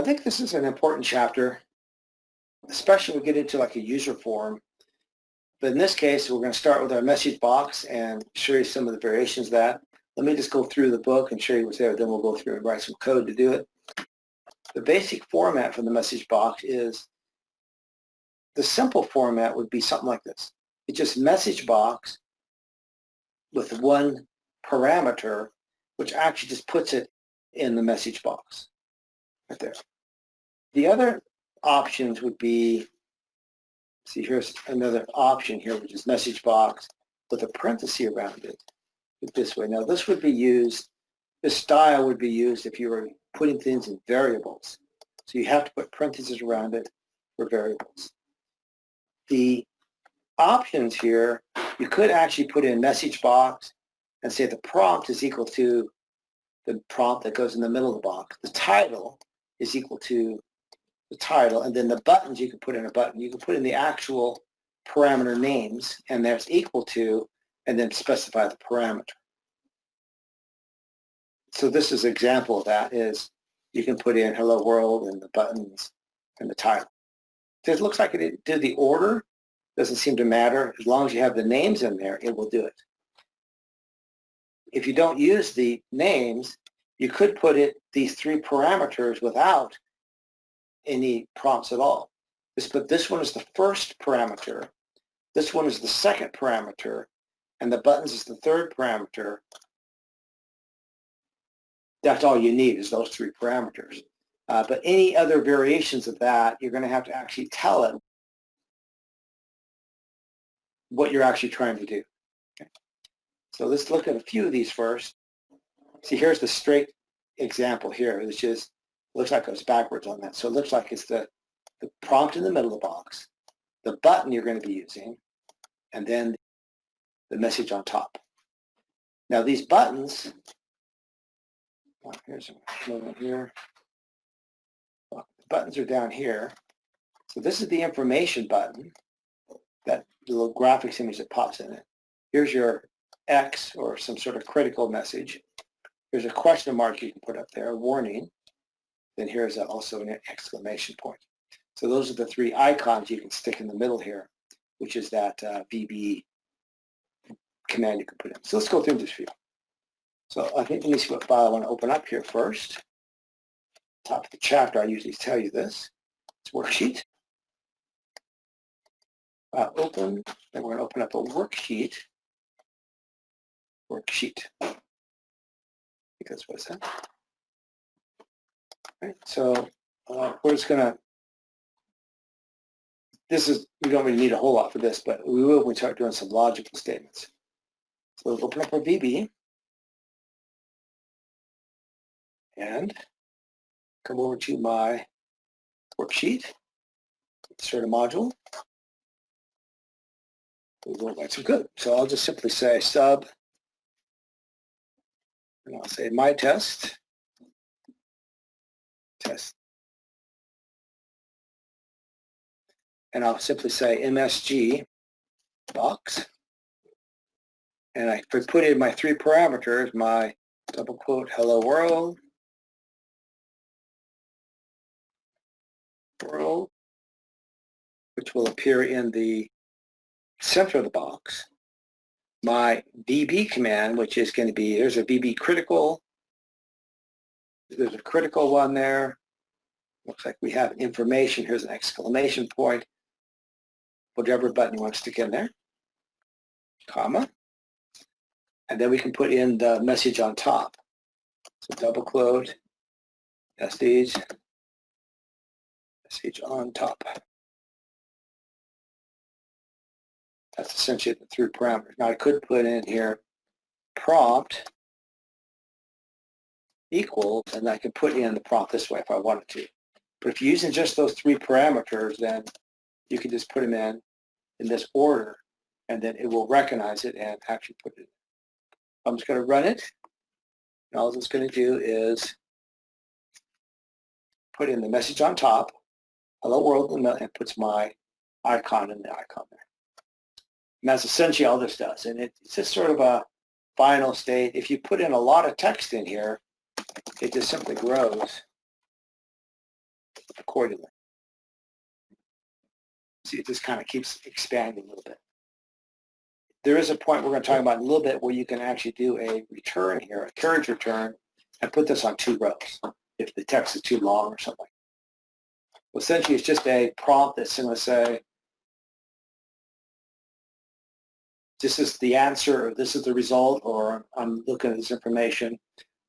think this is an important chapter, especially when we get into like a user form. But in this case, we're going to start with our message box and show you some of the variations of that. Let me just go through the book and show you what's there. Then we'll go through and write some code to do it. The basic format for the message box is, the simple format would be something like this. It's just message box with one parameter, which actually just puts it in the message box right there. The other options would be, see, here's another option here, which is message box with a parenthesis around it. This way. Now this would be used, this style would be used if you were putting things in variables. So you have to put parentheses around it for variables. The options here, you could actually put in message box and say the prompt is equal to the prompt that goes in the middle of the box. The title is equal to the title, and then the buttons, you can put in a button. You can put in the actual parameter names, and that's equal to, and then specify the parameter. So this is an example of that, is you can put in hello world and the buttons and the title. So it looks like it did the order. Doesn't seem to matter. As long as you have the names in there, it will do it. If you don't use the names, you could put these three parameters without any prompts at all. But this one is the first parameter. This one is the second parameter, and the buttons is the third parameter. That's all you need, is those three parameters. But any other variations of that, you're going to have to actually tell it what you're actually trying to do. Okay. So let's look at a few of these first. See, here's the straight example here, which is, looks like it goes backwards on that. So it looks like it's the prompt in the middle of the box, the button you're going to be using, and then the message on top. Now these buttons, here's a moment here. The buttons are down here. So this is the information button, that little graphics image that pops in it. Here's your X, or some sort of critical message. Here's a question mark you can put up there, a warning. Then here's also an exclamation point. So those are the three icons you can stick in the middle here, which is that VB command you can put in. So let's go through this view. So I think, let me see what file I want to open up here first. Top of the chapter, I usually tell you this. It's worksheet. Open, then we're going to open up a worksheet. Worksheet. Because what's that? Right, so we're just going to, we don't really need a whole lot for this, but we will when we start doing some logical statements. So let's open up our VB and come over to my worksheet, insert a module. We'll write some code. So I'll just simply say sub, and I'll say my test. And I'll simply say MSG box. And I put in my three parameters, my double quote hello world, which will appear in the center of the box. My VB command, which is going to be, there's a VB critical. There's a critical one there. Looks like we have information. Here's an exclamation point. Whatever button you want to stick in there, comma. And then we can put in the message on top. So double quote, message on top. That's essentially the three parameters. Now I could put in here prompt equals, and I can put in the prompt this way if I wanted to. But if you're using just those three parameters, then you can just put them in this order, and then it will recognize it and actually put it in. I'm just going to run it, and all it's going to do is put in the message on top, hello world, and puts my icon in the icon there. And that's essentially all this does. And it's just sort of a final state. If you put in a lot of text in here, it just simply grows accordingly. See, it just kind of keeps expanding a little bit. There is a point we're going to talk about in a little bit where you can actually do a return here, a carriage return, and put this on 2 rows if the text is too long or something. Well, essentially, it's just a prompt that's going to say, this is the answer, or this is the result, or I'm looking at this information.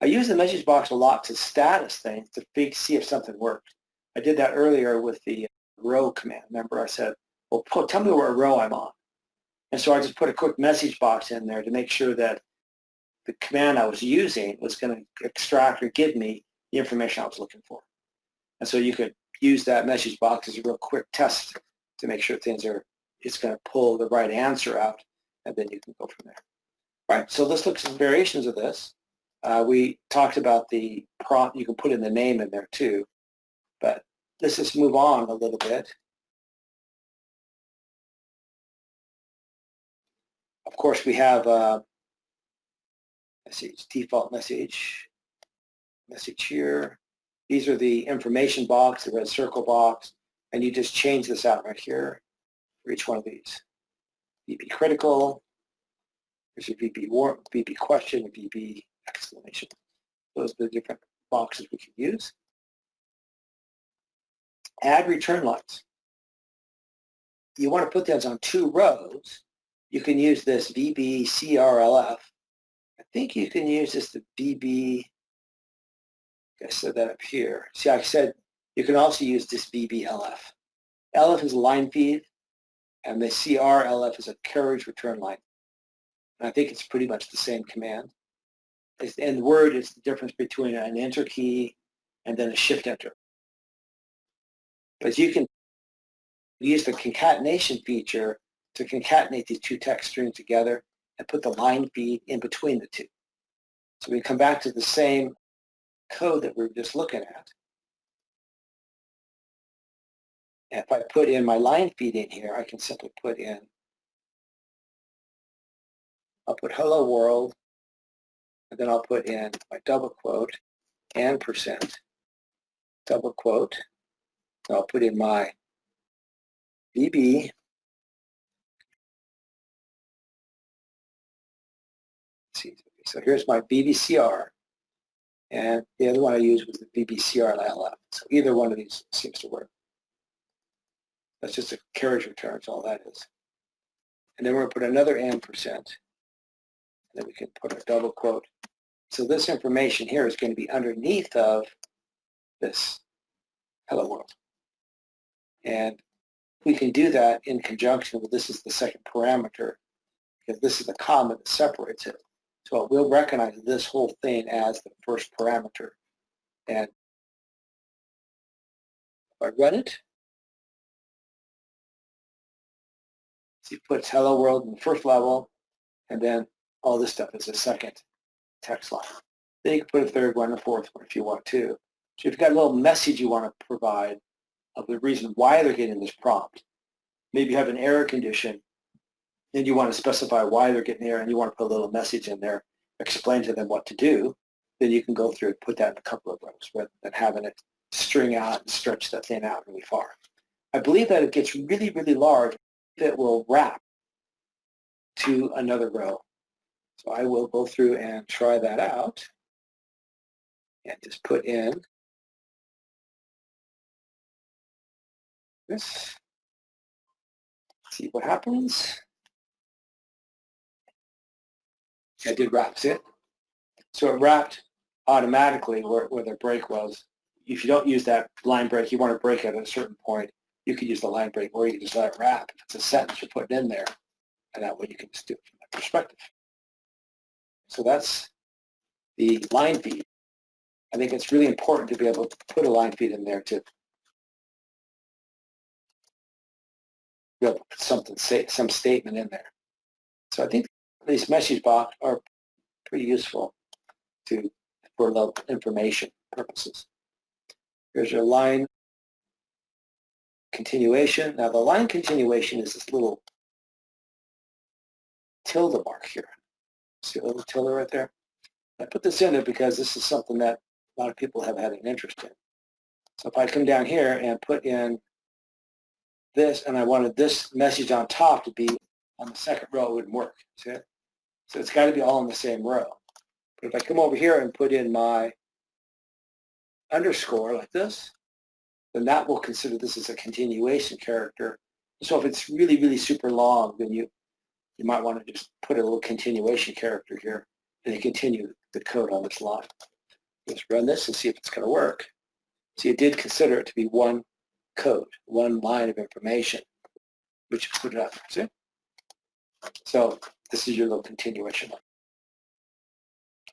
I use the message box a lot to status things to see if something works. I did that earlier with the row command. Remember, I said, well, tell me what row I'm on. And so I just put a quick message box in there to make sure that the command I was using was going to extract or give me the information I was looking for. And so you could use that message box as a real quick test to make sure it's going to pull the right answer out, and then you can go from there. All right, so let's look at some variations of this. We talked about the prompt. You can put in the name in there too, but let's just move on a little bit. Of course, we have message, default message here. These are the information box, the red circle box, and you just change this out right here for each one of these. VB critical, there's a VB question, a VB exclamation. Those are the different boxes we can use. Add return lines. You want to put those on 2 rows. You can use this VB CRLF. I think you can use this to VB, I said that up here. See, I said you can also use this VBLF. LF is a line feed, and the CRLF is a carriage return line. And I think it's pretty much the same command. And Word is the difference between an enter key and then a shift enter. But you can use the concatenation feature to concatenate these 2 text streams together and put the line feed in between the 2. So we come back to the same code that we were just looking at. And if I put in my line feed in here, I can simply put in, I'll put hello world, and then I'll put in my double quote and %, double quote. I'll put in my VB, so here's my VBCR, and the other one I used was the VBCRLF. So either one of these seems to work. That's just a carriage return, that's all that is. And then we're going to put another and %, and then we can put a double quote. So this information here is going to be underneath of this hello world. And we can do that in conjunction with, this is the second parameter, because this is the comma that separates it. So it will recognize this whole thing as the first parameter. And if I run it, see, it puts hello world in the first level, and then all this stuff is the second text line. Then you can put a third one and a fourth one if you want to. So if you've got a little message you want to provide of the reason why they're getting this prompt, maybe you have an error condition, and you want to specify why they're getting there, and you want to put a little message in there, explain to them what to do, then you can go through and put that in a couple of rows rather than having it string out and stretch that thing out really far. I believe that it gets really, really large, it will wrap to another row. So I will go through and try that out and just put in this. See what happens. I did wrap it. So it wrapped automatically where the break was. If you don't use that line break, you want to break it at a certain point, you could use the line break, or you can just let it wrap. If it's a sentence you're putting in there, and that way you can just do it from that perspective. So that's the line feed. I think it's really important to be able to put a line feed in there to be able to put something, some statement in there. So I think these message box are pretty useful for the information purposes. Here's your line continuation. Now the line continuation is this little tilde mark here. See a little tilde right there? I put this in there because this is something that a lot of people have had an interest in. So if I come down here and put in this, and I wanted this message on top to be on the second row, it wouldn't work. See it? So it's got to be all in the same row. But if I come over here and put in my underscore like this, then that will consider this as a continuation character. So if it's really, really super long, then you might want to just put a little continuation character here and then continue the code on this line. Let's run this and see if it's going to work. See, it did consider it to be one code, one line of information, which put it up. See? So this is your little continuation.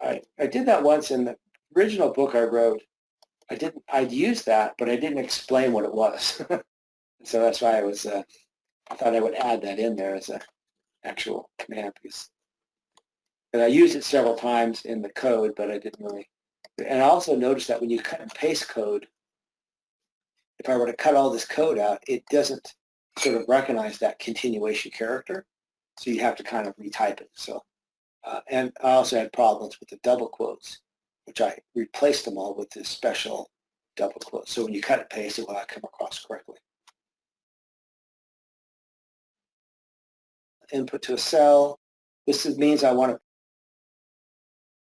I did that once in the original book I wrote. I'd used that, but I didn't explain what it was. So that's why I thought I would add that in there as an actual command piece. And I used it several times in the code, but I didn't really. And I also noticed that when you cut and paste code, if I were to cut all this code out, it doesn't sort of recognize that continuation character. So you have to kind of retype it. So, and I also had problems with the double quotes, which I replaced them all with this special double quote. So when you cut and paste, it will not come across correctly. Input to a cell. This means I want to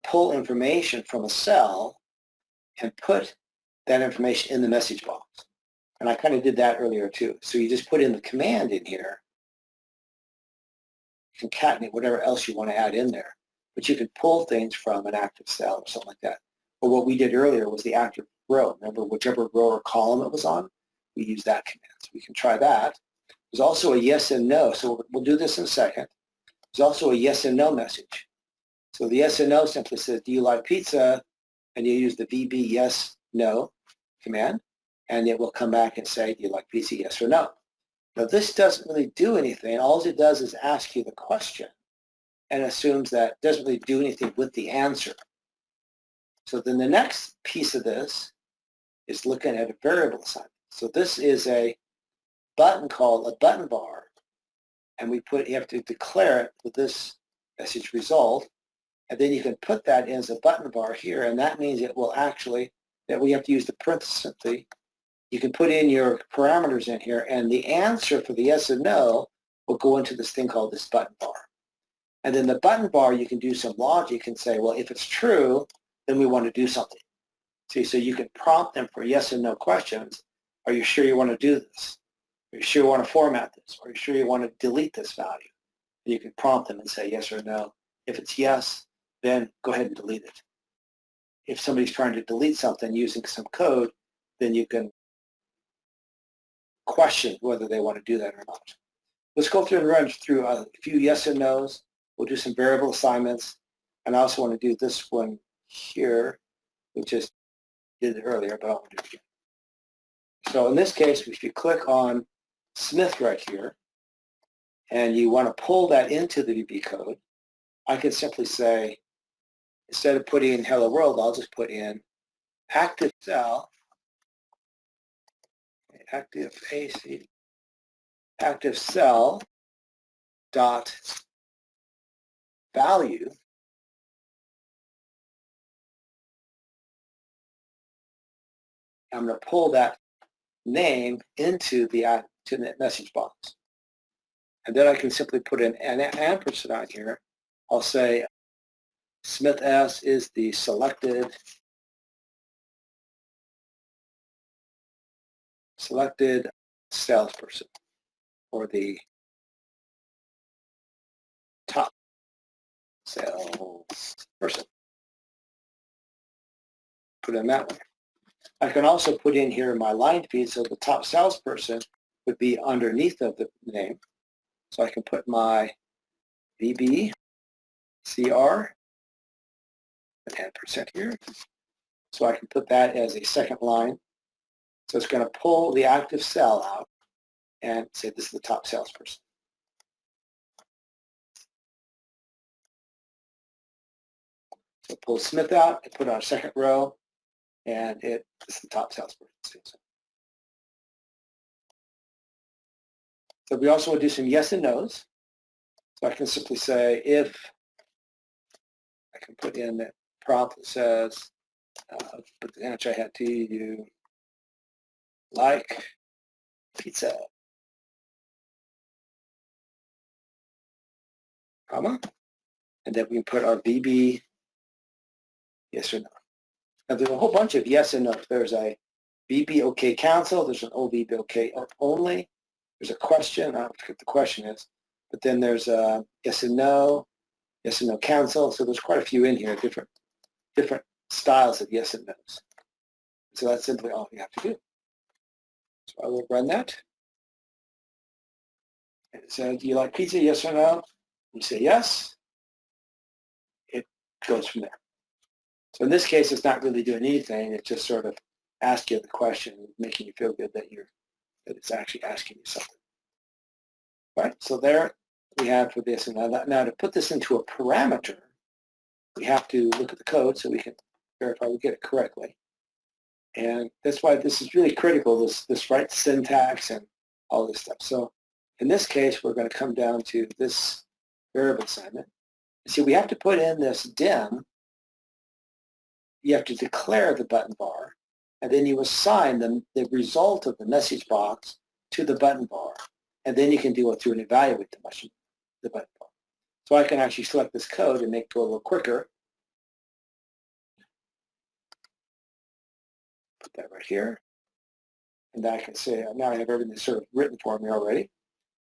pull information from a cell and put that information in the message box. And I kind of did that earlier too. So you just put in the command in here, concatenate whatever else you want to add in there. But you can pull things from an active cell or something like that. But what we did earlier was the active row. Remember, whichever row or column it was on, we use that command. So we can try that. There's also a yes and no. So we'll do this in a second. There's also a yes and no message. So the yes and no simply says, do you like pizza? And you use the VB yes, no command. And it will come back and say, do you like pizza, yes or no? Now this doesn't really do anything. All it does is ask you the question and assumes that it doesn't really do anything with the answer. So then the next piece of this is looking at a variable assignment. So this is a button called a button bar. And you have to declare it with this message result. And then you can put that in as a button bar here. And that means it will actually, that we have to use the parenthesis. You can put in your parameters in here, and the answer for the yes and no will go into this thing called this button bar. And then the button bar, you can do some logic and say, well, if it's true, then we want to do something. See, so you can prompt them for yes and no questions. Are you sure you want to do this? Are you sure you want to format this? Are you sure you want to delete this value? And you can prompt them and say yes or no. If it's yes, then go ahead and delete it. If somebody's trying to delete something using some code, then you can question whether they want to do that or not. Let's go through and run through a few yes and no's. We'll do some variable assignments. And I also want to do this one here, which just did it earlier, but I want to do it again. So in this case, if you click on Smith right here, and you want to pull that into the VB code, I can simply say, instead of putting in hello world, I'll just put in active cell, active cell dot value I'm going to pull that name into the message box. And then I can simply put an ampersand on here. I'll say Smith S is the selected salesperson, or the top salesperson. Put in that one. I can also put in here my line feed, so the top salesperson would be underneath of the name. So I can put my VB CR, an ampersand here. So I can put that as a second line. So it's going to pull the active cell out and say this is the top salesperson. So pull Smith out and put it on a second row, and this is the top salesperson. So we also will do some yes and no's. So I can simply say if, I can put in that prompt that says, put the answer I had to you, like pizza, comma, and then we can put our VB yes or no. Now there's a whole bunch of yes and no. There's a VB okay cancel, there's an OVB okay only, there's a question, I don't know what the question is, but then there's a yes and no cancel, so there's quite a few in here, different styles of yes and no's. So that's simply all you have to do. So I will run that. And so do you like pizza, yes or no? You say yes, it goes from there. So in this case, it's not really doing anything, it's just sort of asking you the question, making you feel good that it's actually asking you something. Right, so there we have for this. And now to put this into a parameter, we have to look at the code so we can verify we get it correctly. And that's why this is really critical, this right syntax and all this stuff. So in this case, we're going to come down to this variable assignment. See, we have to put in this dim. You have to declare the button bar, and then you assign the result of the message box to the button bar. And then you can do it through and evaluate the button bar. So I can actually select this code and make it go a little quicker. Put that right here. And I can say, now I have everything sort of written for me already.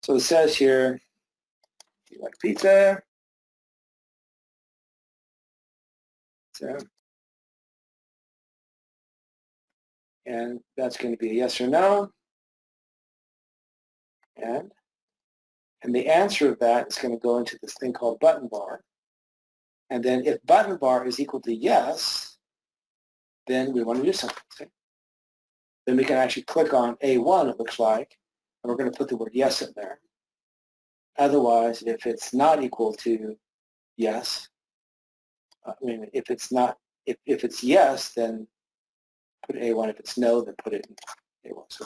So it says here, do you like pizza? So, and that's going to be a yes or no. And the answer of that is going to go into this thing called button bar. And then if button bar is equal to yes, then we want to do something. See? Then we can actually click on A1, it looks like, and we're going to put the word yes in there. Otherwise, if it's not equal to yes, if it's yes, then put A1. If it's no, then put it in A1. So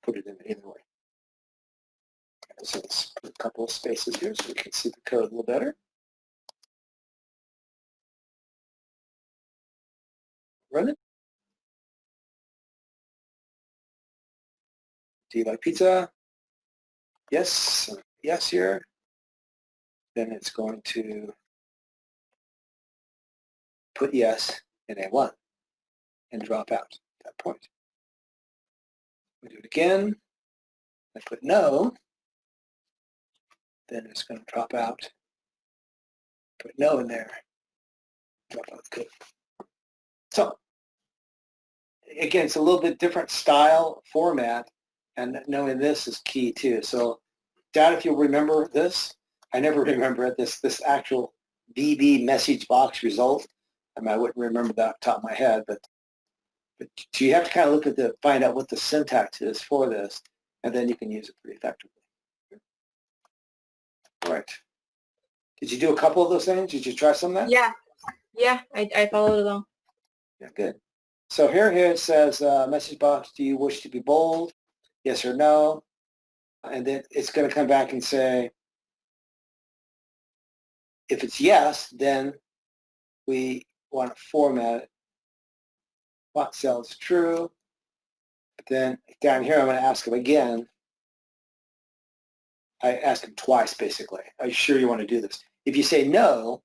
put it in either way. Okay, so let's put a couple of spaces here so we can see the code a little better. Run it. Do you like pizza? Yes. Yes here. Then it's going to put yes in A1 and drop out at that point. We do it again. I put no. Then it's going to drop out. Put no in there. Drop out the code. So again, it's a little bit different style format, and knowing this is key too. So Dad, if you'll remember this, I never remember it, this actual VB message box result. I wouldn't remember that off the top of my head, but so you have to kind of look at find out what the syntax is for this, and then you can use it pretty effectively. All right. Did you do a couple of those things? Did you try some of that? Yeah, I followed along. Yeah, good. So here it says, message box, do you wish to be bold? Yes or no? And then it's going to come back and say, if it's yes, then we want to format it. Font cell is true. But then down here, I'm going to ask him again. I ask him twice, basically. Are you sure you want to do this? If you say no,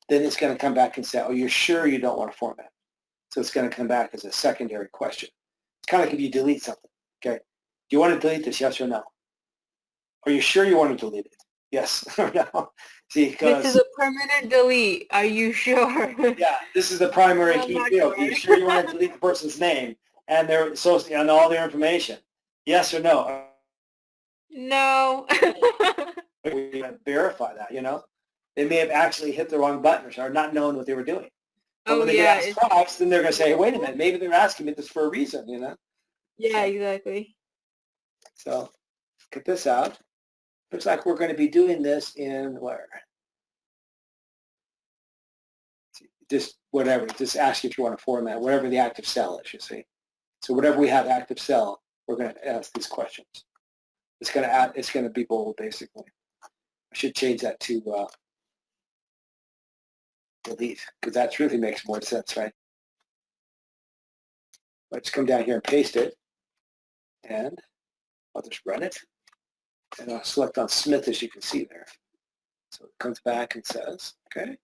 then it's going to come back and say, oh, you're sure you don't want to format? So it's going to come back as a secondary question. It's kind of like if you delete something, okay? Do you want to delete this, yes or no? Are you sure you want to delete it? Yes or no? See, because this is a permanent delete. Are you sure? Yeah, this is the primary key field. Are you sure you want to delete the person's name and their social and all their information? Yes or no? No. We verify that, you know? They may have actually hit the wrong button or not known what they were doing. But when they get asked twice, then they're going to say, hey, wait a minute, maybe they're asking me this for a reason, you know? Yeah, exactly. So get this out. Looks like we're going to be doing this in where? Just whatever, just ask you if you want to format, whatever the active cell is, you see. So whatever we have active cell, we're going to ask these questions. It's going to be bold, basically. I should change that to delete, because that really makes more sense, right? Let's come down here and paste it. And I'll just run it. And I'll select on Smith, as you can see there. So it comes back and says, okay.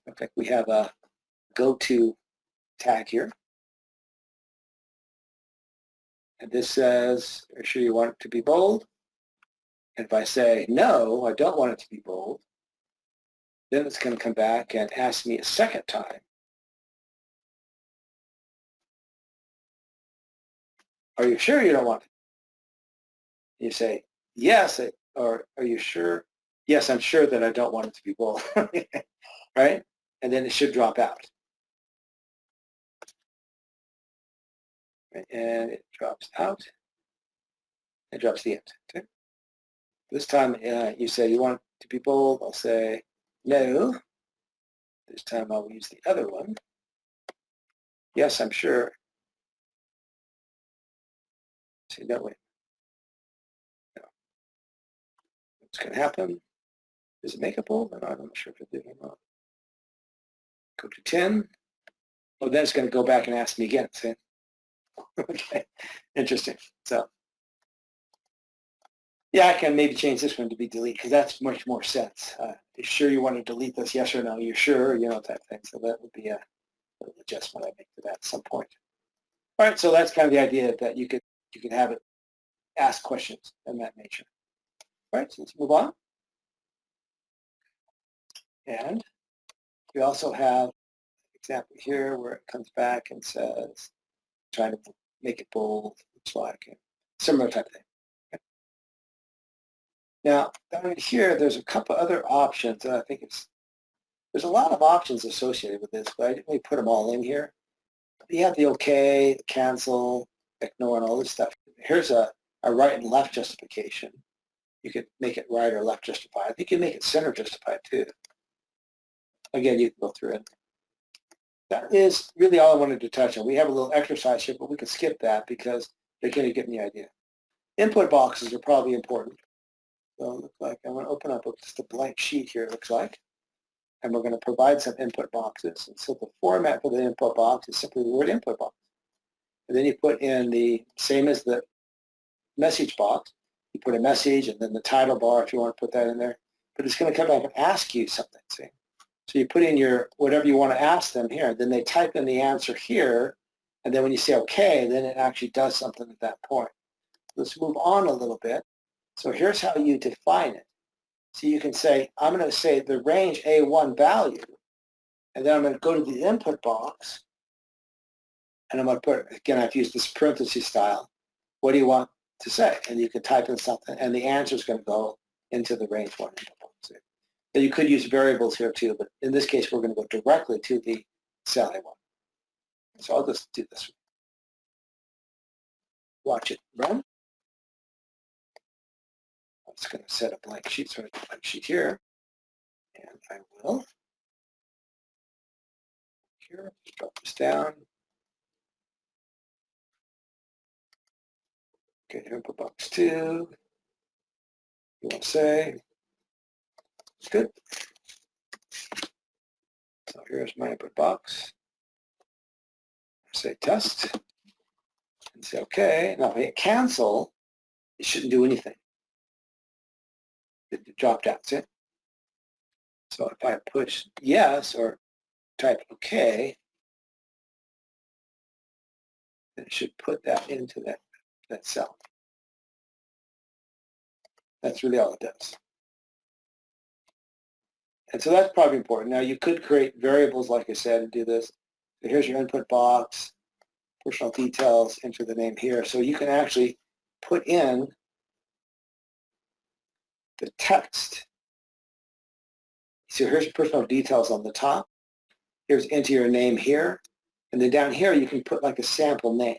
In fact, we have a go to tag here. And this says, are you sure you want it to be bold? And if I say, no, I don't want it to be bold, then it's going to come back and ask me a second time, are you sure you don't want it? You say, yes, or are you sure? Yes, I'm sure that I don't want it to be bold, right? And then it should drop out. And it drops out. It drops the end. Okay. This time you say you want it to be bold. I'll say no. This time I'll use the other one. Yes, I'm sure. See, no, wait. No. What's going to happen? Does it make it bold? I'm not sure if it did or not. Go to 10. Oh, then it's going to go back and ask me again. See? Okay, interesting. So, yeah, I can maybe change this one to be delete because that's much more sense. You sure you want to delete this? Yes or no? You're sure? You know, type thing. So that would be a little adjustment I make to that at some point. All right, so that's kind of the idea that you could have it ask questions in that nature. All right, so let's move on. And we also have an example here where it comes back and says, trying to make it bold, looks like, similar type of thing. Okay. Now, down here, there's a couple other options, and I think there's a lot of options associated with this, but I didn't really put them all in here. You have the OK, the cancel, ignore, and all this stuff. Here's a right and left justification. You could make it right or left justified. I think you can make it center justified too. Again, you can go through it. That is really all I wanted to touch on. We have a little exercise here, but we can skip that because they're going to get the idea. Input boxes are probably important. So it looks like I'm going to open up just a blank sheet here, it looks like. And we're going to provide some input boxes. And so the format for the input box is simply the word input box. And then you put in the same as the message box. You put a message and then the title bar if you want to put that in there. But it's going to come back and ask you something, see? So you put in your whatever you want to ask them here. Then they type in the answer here. And then when you say OK, then it actually does something at that point. Let's move on a little bit. So here's how you define it. So you can say, I'm going to say the range A1 value, and then I'm going to go to the input box, and I'm going to put, again, I've used this parenthesis style. What do you want to say? And you can type in something, and the answer is going to go into the range 1 input box. So you could use variables here too, but in this case, we're going to go directly to the cell A1. So I'll just do this. Watch it run. I'm just going to set a blank sheet, so I have a blank sheet here. And I will here, drop this down. Okay, input box 2. You want to say, it's good. So here's my input box. Say test. And say OK. Now if I hit cancel, it shouldn't do anything. It dropped out, see? So if I push yes or type OK, then it should put that into that cell. That's really all it does. And so that's probably important. Now you could create variables, like I said, and do this. So here's your input box, personal details, enter the name here. So you can actually put in the text. So here's your personal details on the top. Here's enter your name here. And then down here, you can put like a sample name.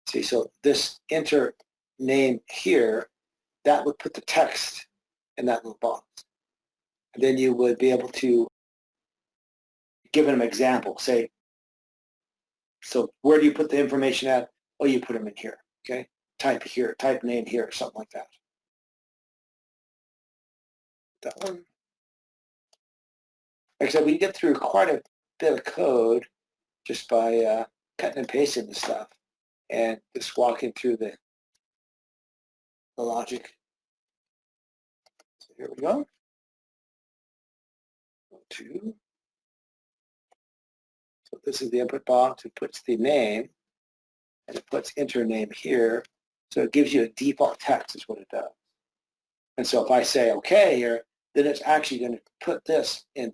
See, so this enter name here, that would put the text in that little box. And then you would be able to give them an example. Say, so where do you put the information at? Oh, you put them in here, okay? Type here, type name here, something like that. That one. Like I said, we get through quite a bit of code just by cutting and pasting the stuff. and just walking through the logic. So here we go. Go to. So this is the input box. It puts the name, and it puts enter name here. So it gives you a default text is what it does. And so if I say okay here, then it's actually going to put this in.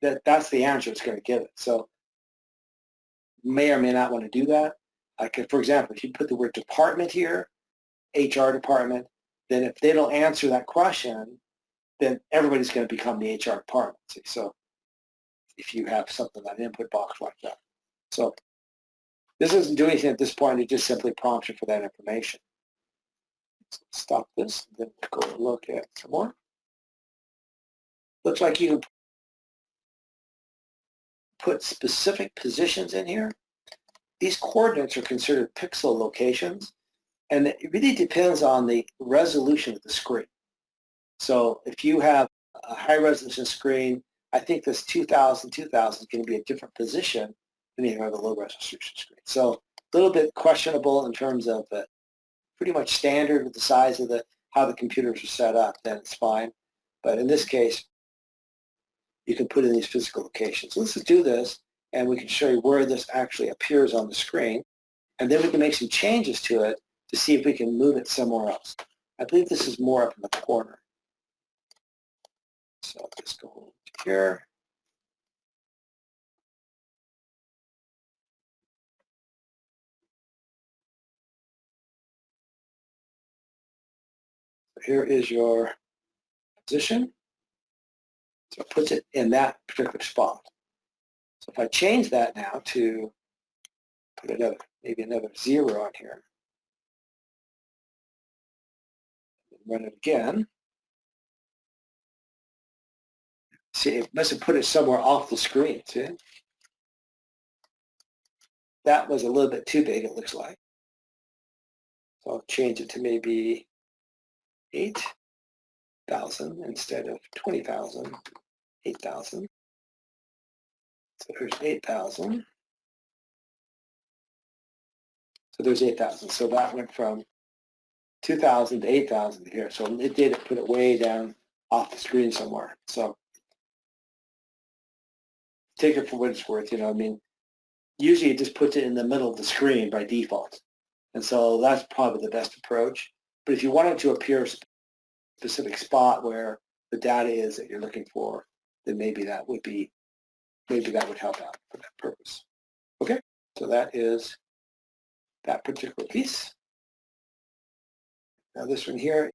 That's the answer it's going to give it. So may or may not want to do that. Like for example, if you put the word department here, HR department, then if they don't answer that question, then everybody's going to become the HR department. See? So if you have something like an input box like that. So this doesn't do anything at this point. It just simply prompts you for that information. So stop this, then go look at some more. Looks like you can put specific positions in here. These coordinates are considered pixel locations, and it really depends on the resolution of the screen. So if you have a high resolution screen, I think this 2000 is going to be a different position than if you have a low resolution screen. So a little bit questionable in terms of pretty much standard with the size of how the computers are set up, then it's fine. But in this case, you can put in these physical locations. So let's just do this, and we can show you where this actually appears on the screen. And then we can make some changes to it to see if we can move it somewhere else. I believe this is more up in the corner. So I'll just go over to here. So here is your position. So it puts it in that particular spot. So if I change that now to put maybe another 0 on here, run it again. See, it must have put it somewhere off the screen, see? That was a little bit too big, it looks like. So I'll change it to maybe 8,000 instead of 20,000, 8,000. So there's 8,000. So there's 8,000. So that went from 2,000 to 8,000 here. So it did put it way down off the screen somewhere. So take it for what it's worth, I mean, usually it just puts it in the middle of the screen by default. And so that's probably the best approach. But if you want it to appear a specific spot where the data is that you're looking for, then maybe that would help out for that purpose. Okay, so that is that particular piece. Now this one here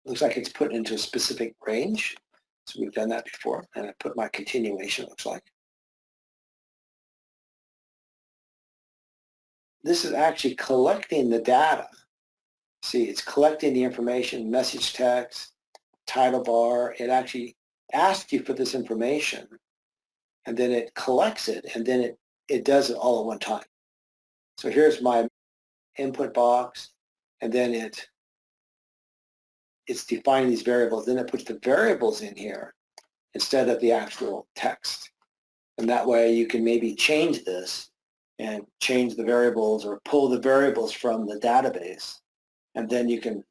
looks like it's put into a specific range. So we've done that before, and I put my continuation, it looks like. This is actually collecting the data. See, it's collecting the information, message text, title bar. It actually asks you for this information, and then it collects it, and then it does it all at one time. So here's my input box, and then it's defining these variables. Then it puts the variables in here instead of the actual text. And that way you can maybe change this and change the variables or pull the variables from the database, and then you can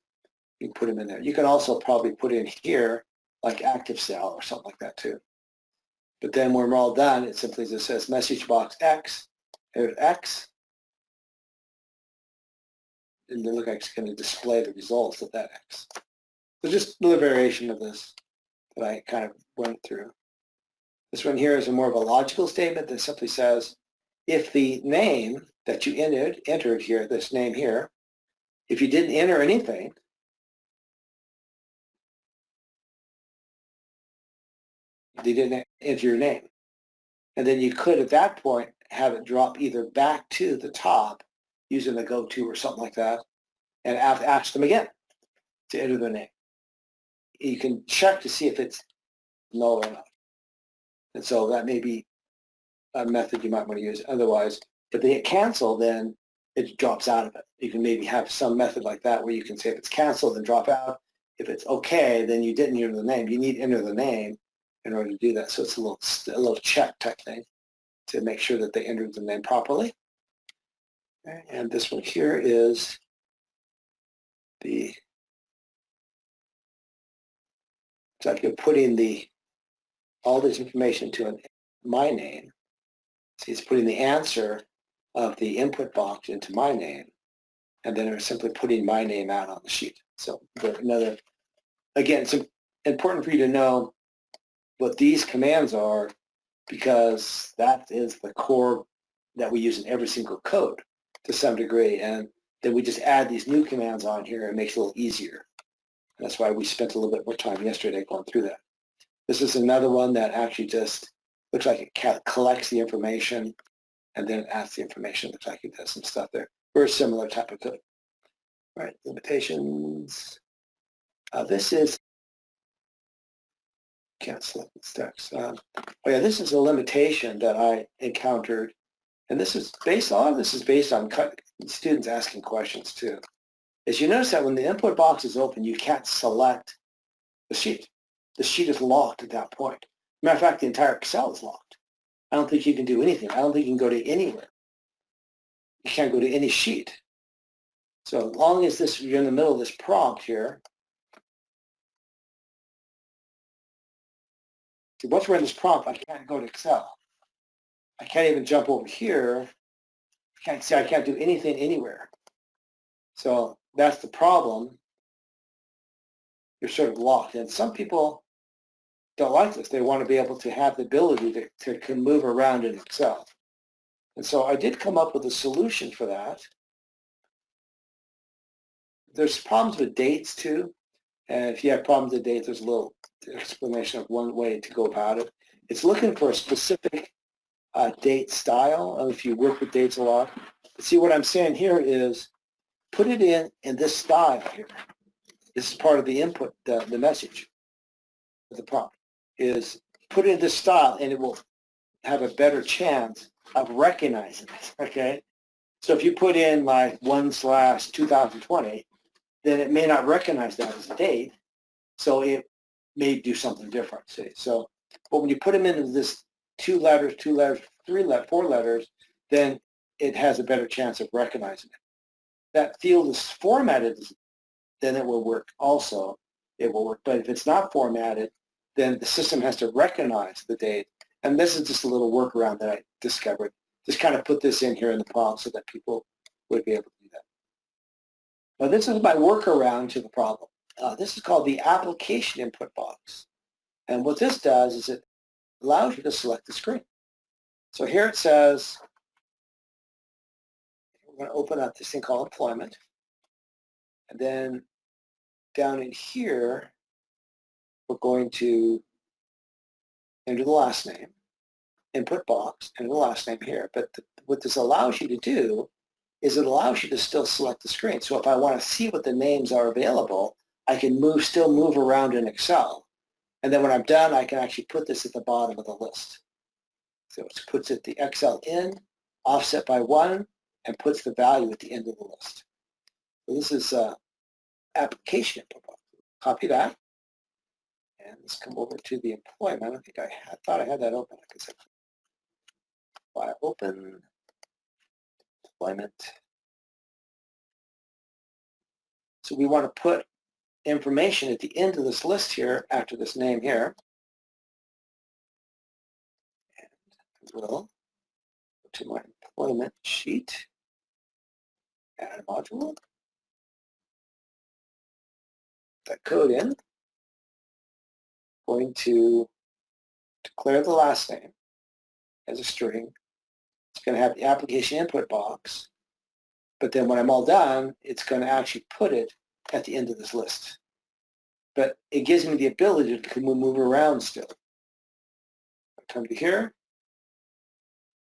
put them in there. You can also probably put in here like active cell or something like that too. But then when we're all done, it simply just says message box X. Here's X. And it looks like it's going to display the results of that X. So just another variation of this that I kind of went through. This one here is more of a logical statement that simply says, if the name that you entered here, this name here, if you didn't enter anything, you didn't enter your name. And then you could, at that point, have it drop either back to the top using the go-to or something like that, and ask them again to enter their name. You can check to see if it's null or not. And so that may be a method you might want to use. Otherwise, if they get canceled, then it drops out of it. You can maybe have some method like that where you can say if it's canceled, then drop out. If it's okay, then you didn't enter the name. You need to enter the name in order to do that. So it's a little check type thing to make sure that they entered the name properly. Okay, and this one here is it's like you're putting all this information to my name. See, it's putting the answer of the input box into my name, and then it's simply putting my name out on the sheet. So again, it's important for you to know what these commands are, because that is the core that we use in every single code to some degree, and then we just add these new commands on here and it makes it a little easier. And that's why we spent a little bit more time yesterday going through that. This is another one that actually just looks like it collects the information and then it adds the information. Looks like it does some stuff there. Very similar type of code. All right, limitations. This is, can't select the text. Oh yeah, this is a limitation that I encountered, and this is based on students asking questions too. As you notice that when the input box is open, you can't select the sheet. The sheet is locked at that point. Matter of fact, the entire Excel is locked. I don't think you can do anything. I don't think you can go to anywhere. You can't go to any sheet. So as long as you're in the middle of this prompt here, see, once we're in this prompt, I can't go to Excel. I can't even jump over here. I can't do anything anywhere. So that's the problem. You're sort of locked. And some people don't like this. They want to be able to have the ability to move around in Excel. And so I did come up with a solution for that. There's problems with dates too. And if you have problems with dates, there's a little explanation of one way to go about it. It's looking for a specific date style. If you work with dates a lot. See, what I'm saying here is put it in this style here. This is part of the input, the message of the prompt, is put it in this style and it will have a better chance of recognizing it, okay? So if you put in like 1/2020, then it may not recognize that as a date, so it may do something different, see? So, but when you put them into this 2 letters, 2 letters, 3 letters, 4 letters, then it has a better chance of recognizing it. That field is formatted, then it will work also. It will work. But if it's not formatted, then the system has to recognize the date. And this is just a little workaround that I discovered. Just kind of put this in here in the prompt so that people would be able to do that. Now this is my workaround to the problem. This is called the application input box. And what this does is it allows you to select the screen. So here it says, we're going to open up this thing called employment. And then down in here, we're going to enter the last name, input box, enter the last name here. But what this allows you to do is it allows you to still select the screen. So if I want to see what the names are available, I can still move around in Excel. And then when I'm done, I can actually put this at the bottom of the list. So it puts it the Excel in, offset by 1, and puts the value at the end of the list. So this is application input box. Copy that. And let's come over to the employment. I don't think I thought I had that open. I could say file open, employment. So we want to put information at the end of this list here after this name here. And we'll go to my employment sheet, add a module, that code in, going to declare the last name as a string. It's going to have the application input box, but then when I'm all done, it's going to actually put it at the end of this list. But it gives me the ability to move around still. I come to here,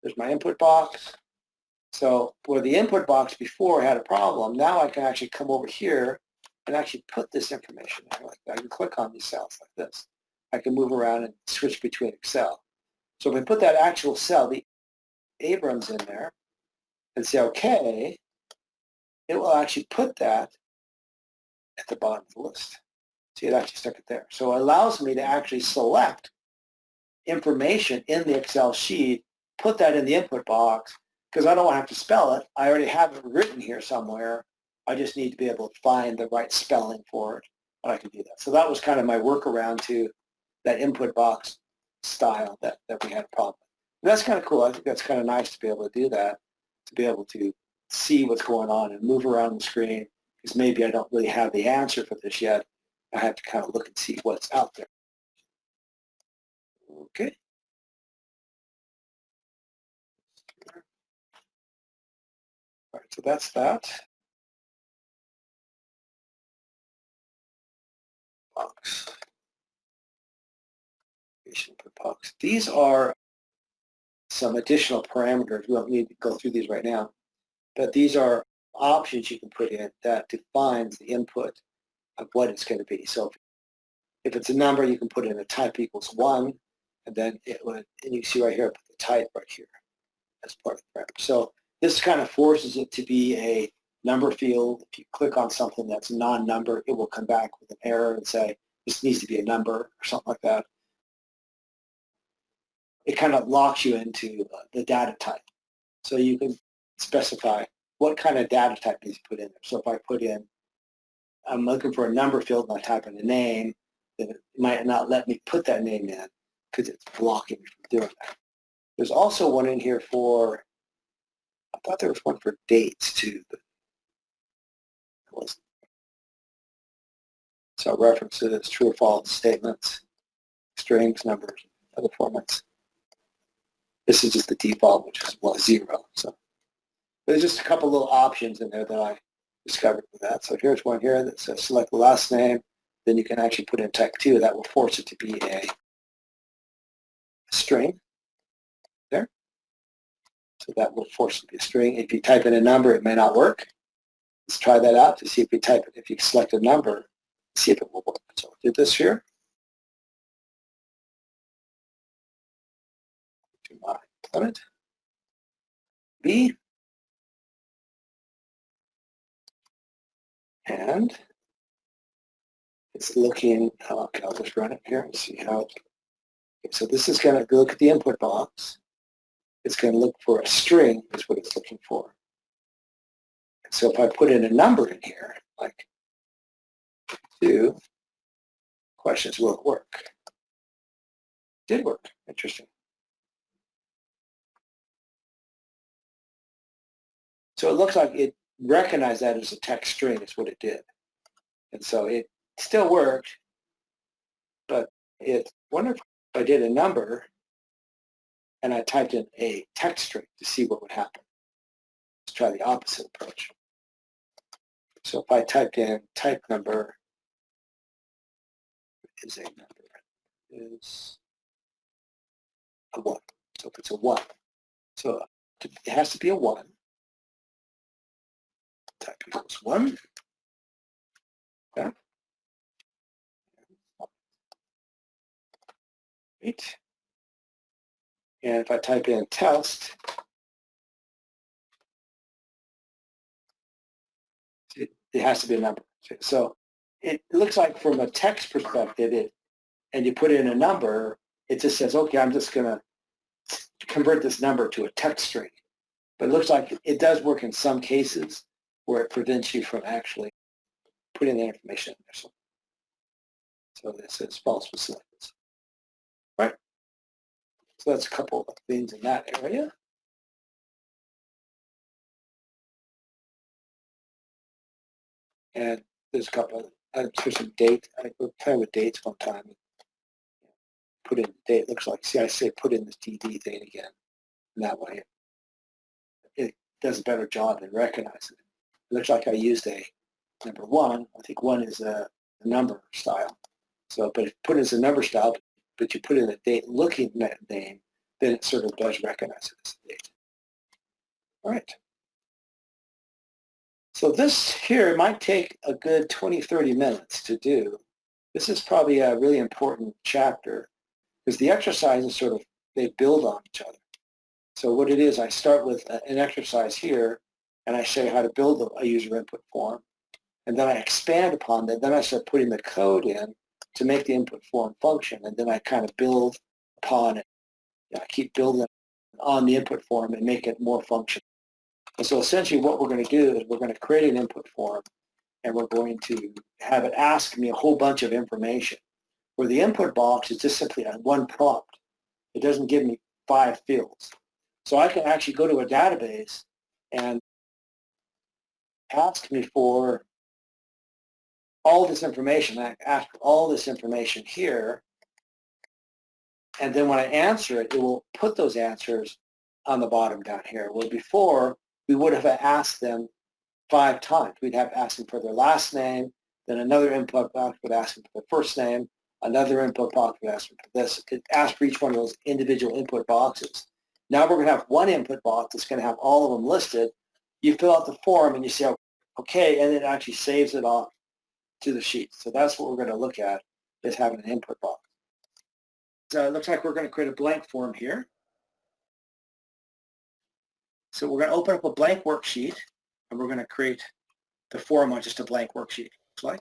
there's my input box. So where the input box before had a problem, now I can actually come over here and actually put this information in like that. I can click on these cells like this. I can move around and switch between Excel. So if I put that actual cell, the Abrams, in there and say OK, it will actually put that at the bottom of the list. See, it actually stuck it there. So it allows me to actually select information in the Excel sheet, put that in the input box, because I don't want to have to spell it. I already have it written here somewhere. I just need to be able to find the right spelling for it, and I can do that. So that was kind of my workaround to that input box style that we had a problem with. And that's kind of cool. I think that's kind of nice to be able to do that, to be able to see what's going on and move around the screen, because maybe I don't really have the answer for this yet. I have to kind of look and see what's out there. Okay. All right, so that's that. Box. Input box. These are some additional parameters. We don't need to go through these right now, but these are options you can put in that defines the input of what it's going to be. So if it's a number, you can put in a type equals 1, and then it would, and you see right here, I put the type right here as part of the parameter. So this kind of forces it to be a number field. If you click on something that's non-number, it will come back with an error and say, this needs to be a number or something like that. It kind of locks you into the data type. So you can specify what kind of data type needs to put in there. So if I put in, I'm looking for a number field and I type in a name, then it might not let me put that name in because it's blocking me from doing that. There's also one in here for, I thought there was one for dates too, but it wasn't. So references, true or false statements, strings, numbers, other formats. This is just the default, which is 0. So there's just a couple little options in there that I discovered with that. So here's one here that says select the last name. Then you can actually put in type 2. That will force it to be a string there. So that will force it to be a string. If you type in a number, it may not work. Let's try that out to see if you type it. If you select a number, see if it will work. So I'll do this here. To my element. B. And it's looking, okay, I'll just run it here and see how it, okay, so this is going to look at the input box. It's going to look for a string is what it's looking for. And so if I put in a number in here, like 2, questions, will it work? Did work. Interesting. So it looks like it recognized that as a text string is what it did. And so it still worked, but I wonder if I did a number and I typed in a text string to see what would happen. Let's try the opposite approach. So if I typed in type number is a number, is a 1. So if it's a 1, so it has to be a 1. Type equals 1. Okay. Great. And if I type in test, it has to be a number. So it looks like from a text perspective, and you put in a number, it just says, okay, I'm just going to convert this number to a text string. But it looks like it does work in some cases where it prevents you from actually putting the information in there. So this is false was selected. Right? So that's a couple of things in that area. And there's a couple of, here's some dates. I was playing with dates one time. Put in the date. Looks like, see, I say put in this DD thing again. And that way it does a better job in recognizing it. It looks like I used a number 1. I think 1 is a number style. So, but if you put it as a number style, but you put in a date looking at name, then it sort of does recognize it as a date. All right. So this here might take a good 20, 30 minutes to do. This is probably a really important chapter because the exercises sort of, they build on each other. So what it is, I start with an exercise here, and I show you how to build a user input form. And then I expand upon that. Then I start putting the code in to make the input form function. And then I kind of build upon it. I keep building on the input form and make it more functional. And so essentially what we're going to do is we're going to create an input form, and we're going to have it ask me a whole bunch of information, where the input box is just simply one prompt. It doesn't give me 5 fields. So I can actually go to a database and ask me for all this information. I ask for all this information here, and then when I answer it, it will put those answers on the bottom down here. Where before, we would have asked them 5 times. We'd have asked them for their last name, then another input box would ask them for their first name, another input box would ask them for this. It asks for each one of those individual input boxes. Now we're going to have one input box that's going to have all of them listed. You fill out the form and you say, okay, and it actually saves it off to the sheet. So that's what we're going to look at, is having an input box. So it looks like we're going to create a blank form here. So we're going to open up a blank worksheet, and we're going to create the form on just a blank worksheet. Looks like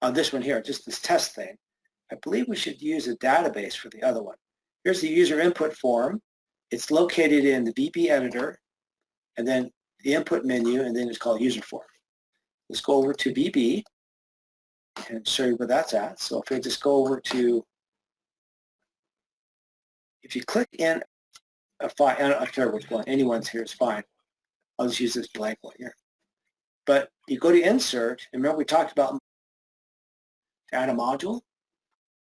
on this one here, just this test thing. I believe we should use a database for the other one. Here's the user input form. It's located in the VB editor, and then the input menu, and then it's called user form. Let's go over to VB and show you where that's at. So if we just go over to, if you click in a file, I don't care which one, anyone's here is fine. I'll just use this blank one here. But you go to insert, and remember we talked about to add a module?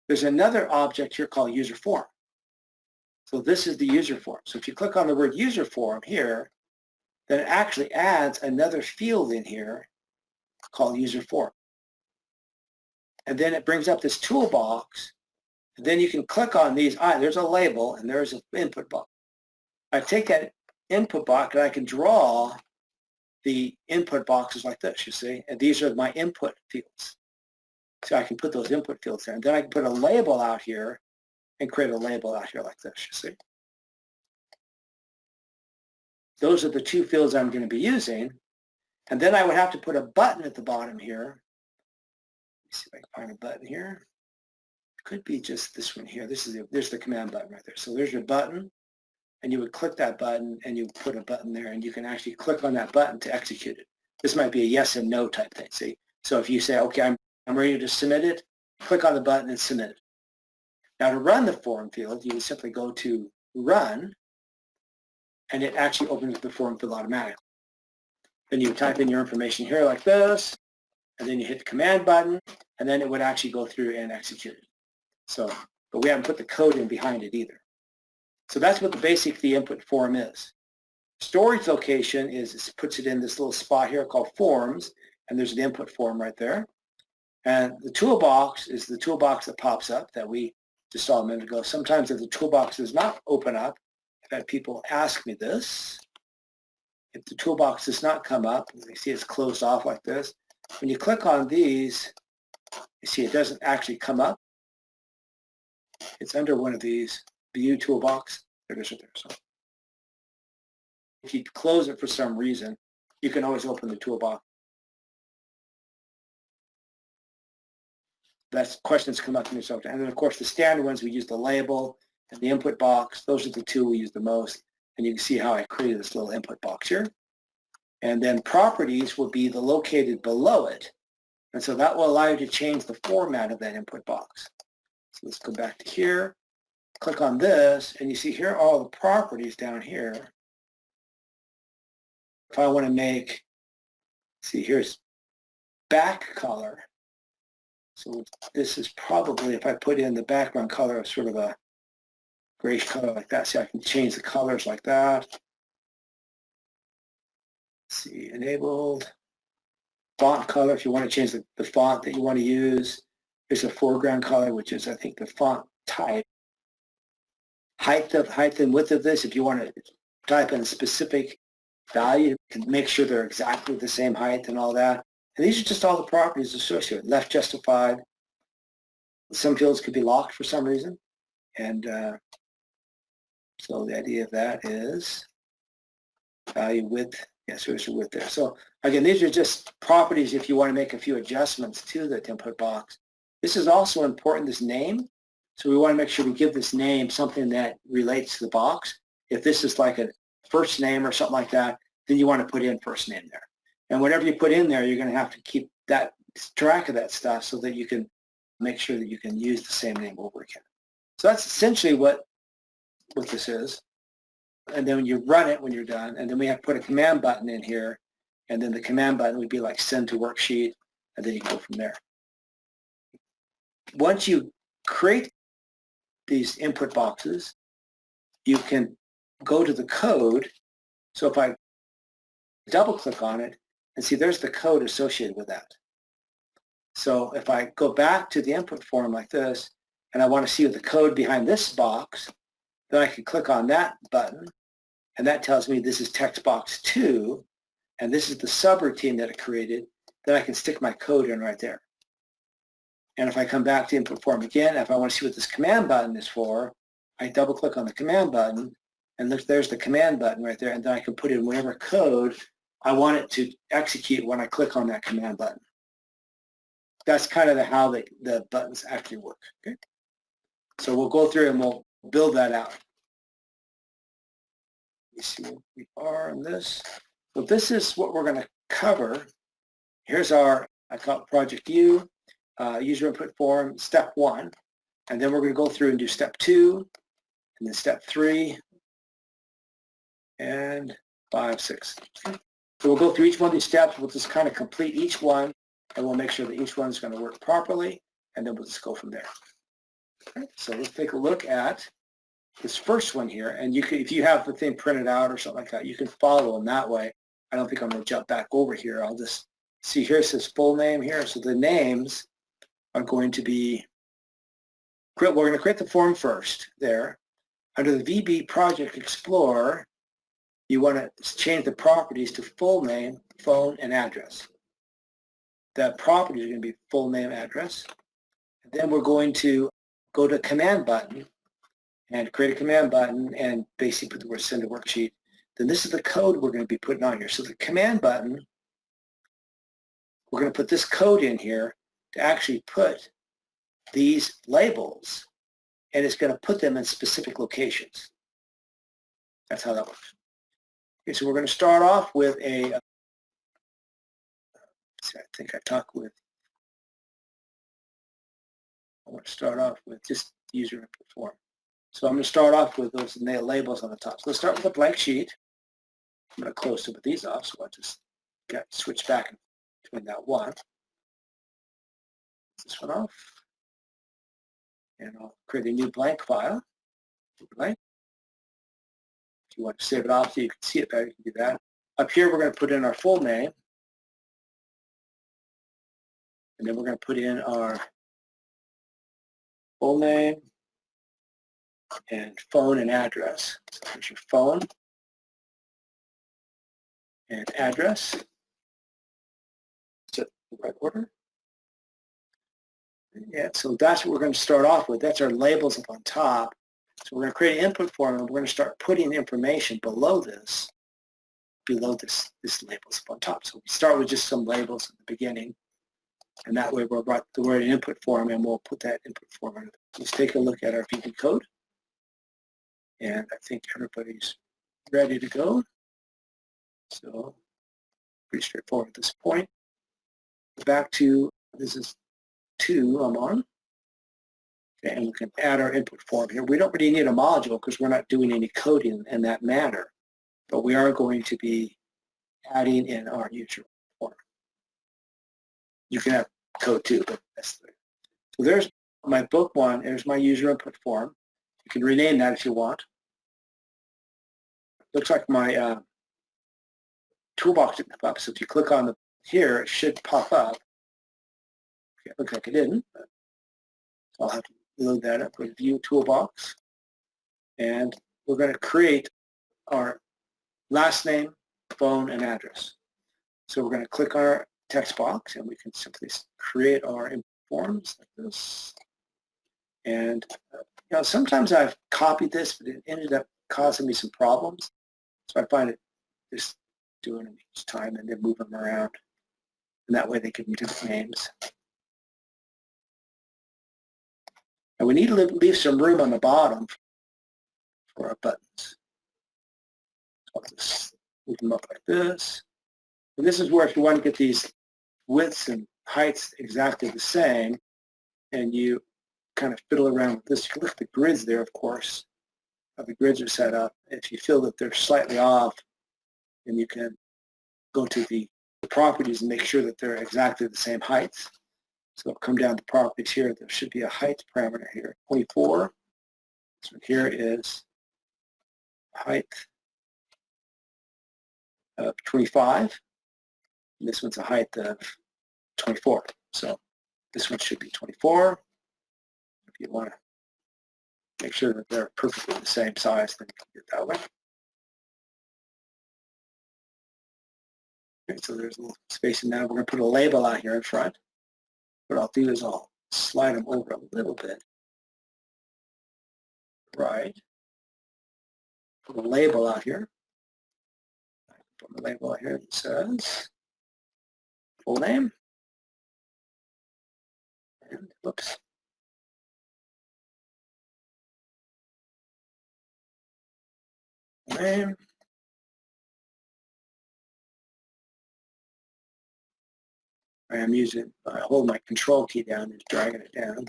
There's another object here called user form. So this is the user form. So if you click on the word user form here, then it actually adds another field in here called user form. And then it brings up this toolbox, and then you can click on these. There's a label, and there's an input box. I take that input box, and I can draw the input boxes like this, you see, and these are my input fields. So I can put those input fields there, and then I can put a label out here and create a label out here like this, you see. Those are the 2 fields I'm going to be using, and then I would have to put a button at the bottom here. Let me see if I can find a button here. It could be just this one here. There's the command button right there. So there's your button, and you would click that button, and you put a button there, and you can actually click on that button to execute it. This might be a yes and no type thing, see? So if you say, okay, I'm ready to submit it, click on the button and submit it. Now to run the form field, you would simply go to Run, and it actually opens the form field automatically. Then you type in your information here like this, and then you hit the command button, and then it would actually go through and execute it. So, but we haven't put the code in behind it either. So that's what the input form is. Storage location is puts it in this little spot here called Forms, and there's an input form right there. And the toolbox is the toolbox that pops up that we just saw a minute ago. Sometimes if the toolbox does not open up, I've had people ask me this. If the toolbox does not come up, you see it's closed off like this. When you click on these, you see it doesn't actually come up. It's under one of these, View Toolbox. There it is right there. So if you close it for some reason, you can always open the toolbox. That's questions come up to me. And then, of course, the standard ones, we use the label and the input box. Those are the 2 we use the most. And you can see how I created this little input box here. And then properties will be located below it. And so that will allow you to change the format of that input box. So let's go back to here, click on this, and you see here are all the properties down here. If I want to make, see, here's back color. So this is probably, if I put in the background color of sort of a grayish color like that, see, I can change the colors like that. Let's see, enabled. Font color, if you want to change the font that you want to use. Here's a foreground color, which is, I think, the font type. Height and width of this, if you want to type in a specific value, you can make sure they're exactly the same height and all that. And these are just all the properties associated. Left justified. Some fields could be locked for some reason. And so the idea of that is value width. Yes, there's a width there. So again, these are just properties if you want to make a few adjustments to the input box. This is also important, this name. So we want to make sure we give this name something that relates to the box. if this is like a first name or something like that, then you want to put in first name there. And whatever you put in there, you're going to have to keep that track of that stuff so that you can make sure that you can use the same name over again. So that's essentially what this is. And then when you run it when you're done, and then we have to put a command button in here, and then the command button would be like send to worksheet, and then you go from there. Once you create these input boxes, you can go to the code. So if I double click on it, and see there's the code associated with that. So if I go back to the input form like this, and I want to see the code behind this box, then I can click on that button, and that tells me this is text box 2, and this is the subroutine that it created. Then I can stick my code in right there. And if I come back to input form again, if I want to see what this command button is for, I double click on the command button, and look, there's the command button right there, and then I can put in whatever code I want it to execute when I click on that command button. That's kind of how the buttons actually work. Okay? So we'll go through and we'll build that out. Let me see where we are on this. So this is what we're going to cover. Here's our, I call it Project U, user input form, step 1. And then we're going to go through and do step 2, and then step 3, and 5, 6. So we'll go through each one of these steps. We'll just kind of complete each one, and we'll make sure that each one is going to work properly, and then we'll just go from there. Okay, so let's take a look at this first one here, and you can, if you have the thing printed out or something like that, you can follow them that way. I don't think I'm going to jump back over here. I'll just see here it says full name here. So the names are going to be, we're going to create the form first there. Under the VB Project Explorer, you want to change the properties to full name, phone, and address. The properties are going to be full name, address. And then we're going to go to command button and create a command button and basically put the word send to worksheet. Then this is the code we're going to be putting on here. So the command button, we're going to put this code in here to actually put these labels, and it's going to put them in specific locations. That's how that works. Okay, so we're going to start off with a, I think I talked with, I want to start off with just user input form. So I'm going to start off with those labels on the top. So let's start with a blank sheet. I'm going to close some of these off, so I'll just switch back between that one. This one off. And I'll create a new blank file. Blank. If you want to save it off so you can see it better, you can do that. Up here, we're going to put in our full name. And then we're going to put in our full name and phone and address. So here's your phone and address. Is it the right order? Yeah, so that's what we're going to start off with. That's our labels up on top. So we're going to create an input form, and we're going to start putting information below this labels up on top. So we start with just some labels at the beginning, and that way we'll write the word input form, and we'll put that input form under. Let's take a look at our VB code, and I think everybody's ready to go. So pretty straightforward at this point. Back to, this is 2 I'm on. Okay, and we can add our input form here. We don't really need a module because we're not doing any coding in that manner, but we are going to be adding in our user form. You can have code too, but that's the, so there's my book one. There's my user input form. You can rename that if you want. Looks like my toolbox didn't pop up. So if you click on the here, it should pop up. Okay, it looks like it didn't, but I'll have to load that up with View Toolbox. And we're going to create our last name, phone, and address. So we're going to click on our text box, and we can simply create our input forms like this. And you know, sometimes I've copied this, but it ended up causing me some problems. So I find it just doing them each time and then move them around. And that way they give me different names. And we need to leave some room on the bottom for our buttons. I'll just move them up like this. And this is where if you want to get these widths and heights exactly the same, and you kind of fiddle around with this, you can look at the grids there, of course, how the grids are set up. If you feel that they're slightly off, then you can go to the properties and make sure that they're exactly the same heights. So I'll come down to properties here. There should be a height parameter here, 24. So here is height of 25. And this one's a height of 24. So this one should be 24. If you want to make sure that they're perfectly the same size, then you can do it that way. Okay, so there's a little space in there. We're going to put a label out here in front. What I'll do is I'll slide them over a little bit. Right. Put a label out here. Put a label out here that says full name. And whoops. Name. I'm using, I hold my control key down and dragging it down.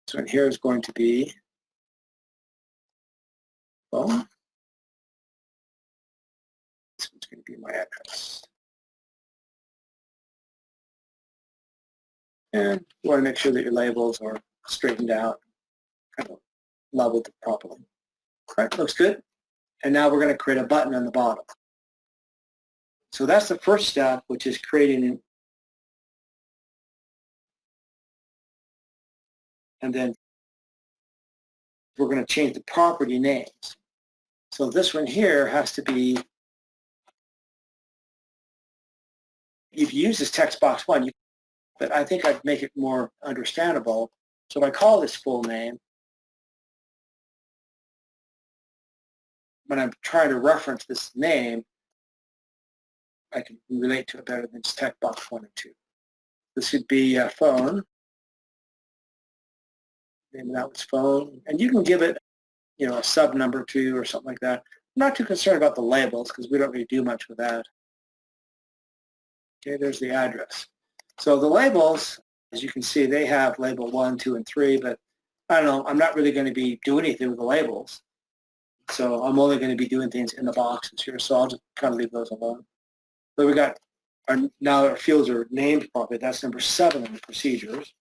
So in here is going to be phone. This one's going to be my address. And you want to make sure that your labels are straightened out, kind of leveled properly. All right, looks good. And now we're going to create a button on the bottom. So that's the first step, which is creating an, and then we're going to change the property names. So this one here has to be, you've used this text box one, but I think I'd make it more understandable. So if I call this full name, when I'm trying to reference this name, I can relate to it better than just text box 1 and 2. This would be phone. Name that was phone. And you can give it, you know, a sub number 2 or something like that. I'm not too concerned about the labels because we don't really do much with that. Okay, there's the address. So the labels, as you can see, they have label 1, 2, and 3, but I don't know, I'm not really going to be doing anything with the labels. So I'm only going to be doing things in the boxes here, so I'll just kind of leave those alone. So we got, now our fields are named properly. That's number 7 in the procedures.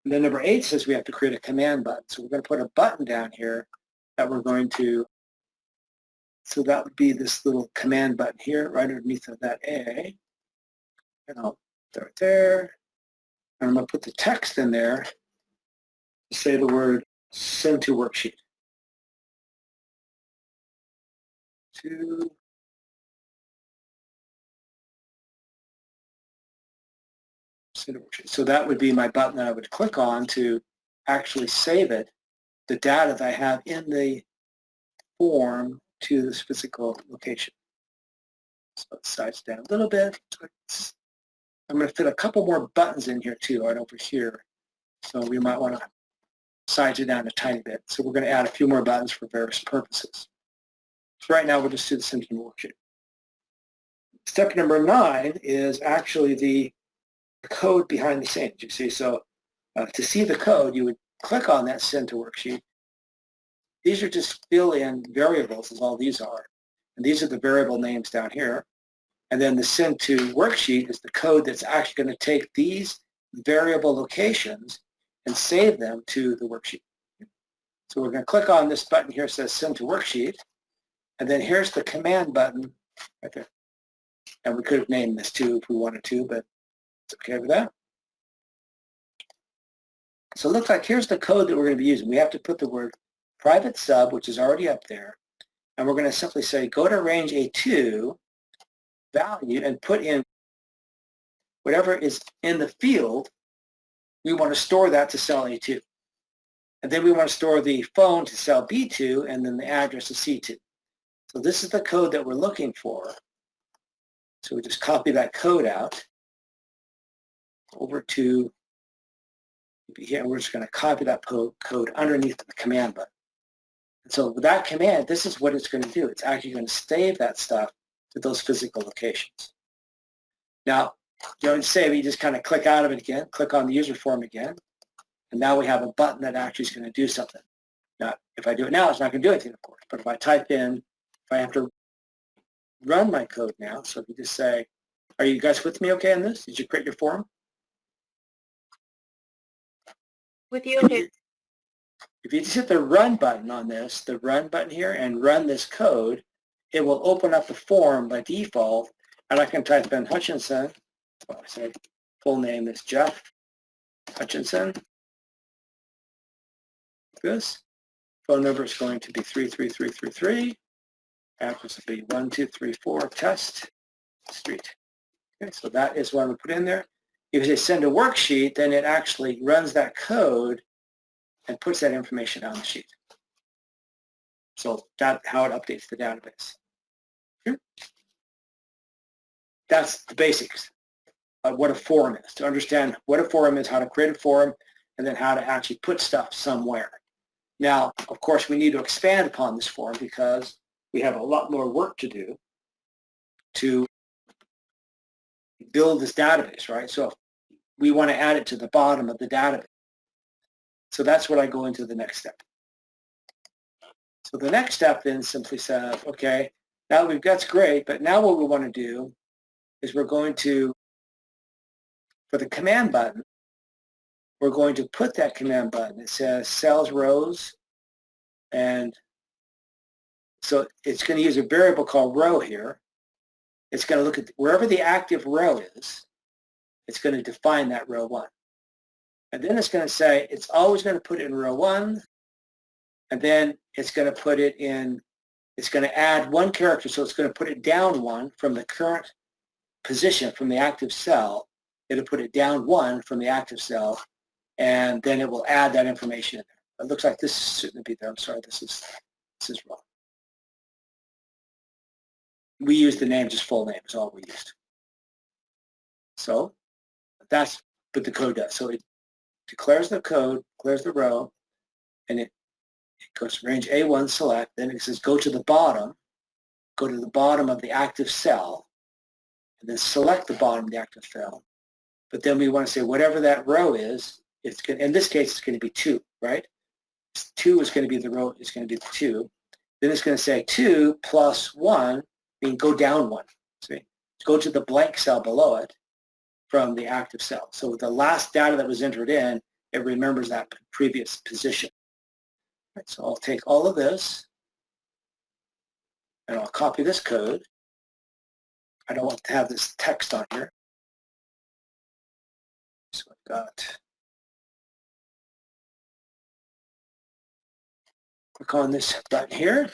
And then number 8 says we have to create a command button. So we're going to put a button down here that we're going to, so that would be this little command button here right underneath of that A. And I'll throw it there. And I'm going to put the text in there to say the word send to worksheet. To send to worksheet. So that would be my button that I would click on to actually save it, the data that I have in the form to this physical location. So it size down a little bit. I'm going to fit a couple more buttons in here too, right over here. So we might want to size it down a tiny bit. So we're going to add a few more buttons for various purposes. So right now we'll just do the send to worksheet. Step number 9 is actually the code behind the scenes. You see, so to see the code, you would click on that send to worksheet. These are just fill-in variables, is all these are. And these are the variable names down here. And then the send to worksheet is the code that's actually going to take these variable locations and save them to the worksheet. So we're going to click on this button here that says send to worksheet. And then here's the command button right there. And we could have named this too if we wanted to, but it's okay with that. So it looks like here's the code that we're going to be using. We have to put the word private sub, which is already up there. And we're going to simply say go to range A2 value and put in whatever is in the field. We want to store that to cell A2. And then we want to store the phone to cell B2 and then the address to C2. So this is the code that we're looking for. So we just copy that code out over to here. And we're just going to copy that code underneath the command button. So with that command, this is what it's going to do. It's actually going to save that stuff to those physical locations. Now, you don't save it, you just kind of click out of it again, click on the user form again, and now we have a button that actually is going to do something. Now, if I do it now, it's not going to do anything, of course. But if I type in, if I have to run my code now, so if you just say, are you guys with me okay on this? Did you create your form? With you, okay. If you just hit the run button on this, the run button here, and run this code, it will open up the form by default, and I can type in Hutchinson. Well, I say full name is Jeff Hutchinson. This phone number is going to be 33333. Address will be 1234 Test Street. Okay, so that is what I'm going to put in there. If you send a worksheet, then it actually runs that code and puts that information on the sheet. So that's how it updates the database. Okay. That's the basics of what a form is. To understand what a form is, how to create a form, and then how to actually put stuff somewhere. Now, of course, we need to expand upon this form because we have a lot more work to do to build this database, right? So we want to add it to the bottom of the database. So that's what I go into the next step. So the next step then simply says, okay, now that's great, but now what we want to do is we're going to, for the command button, we're going to put that command button. It says cells, rows, and so it's going to use a variable called row here. It's going to look at wherever the active row is, it's going to define that row 1. And then it's going to say it's always going to put it in row 1, and then it's going to put it in, it's going to add 1 character, so it's going to put it down 1 from the current position from the active cell. It'll put it down 1 from the active cell, and then it will add that information in there. It looks like this shouldn't be there. I'm sorry, this is wrong. We used the name, just full name is all we used. So that's what the code does. So it declares the code, declares the row, and it goes to range A1 select, then it says go to the bottom of the active cell, and then select the bottom of the active cell. But then we want to say whatever that row is, it's going, in this case it's going to be 2, right? 2 is going to be the row, it's going to be 2. Then it's going to say 2 plus 1, meaning go down 1. See? Go to the blank cell below it from the active cell. So the last data that was entered in, it remembers that previous position. Right, so I'll take all of this and I'll copy this code. I don't want to have this text on here. So I've got, click on this button here,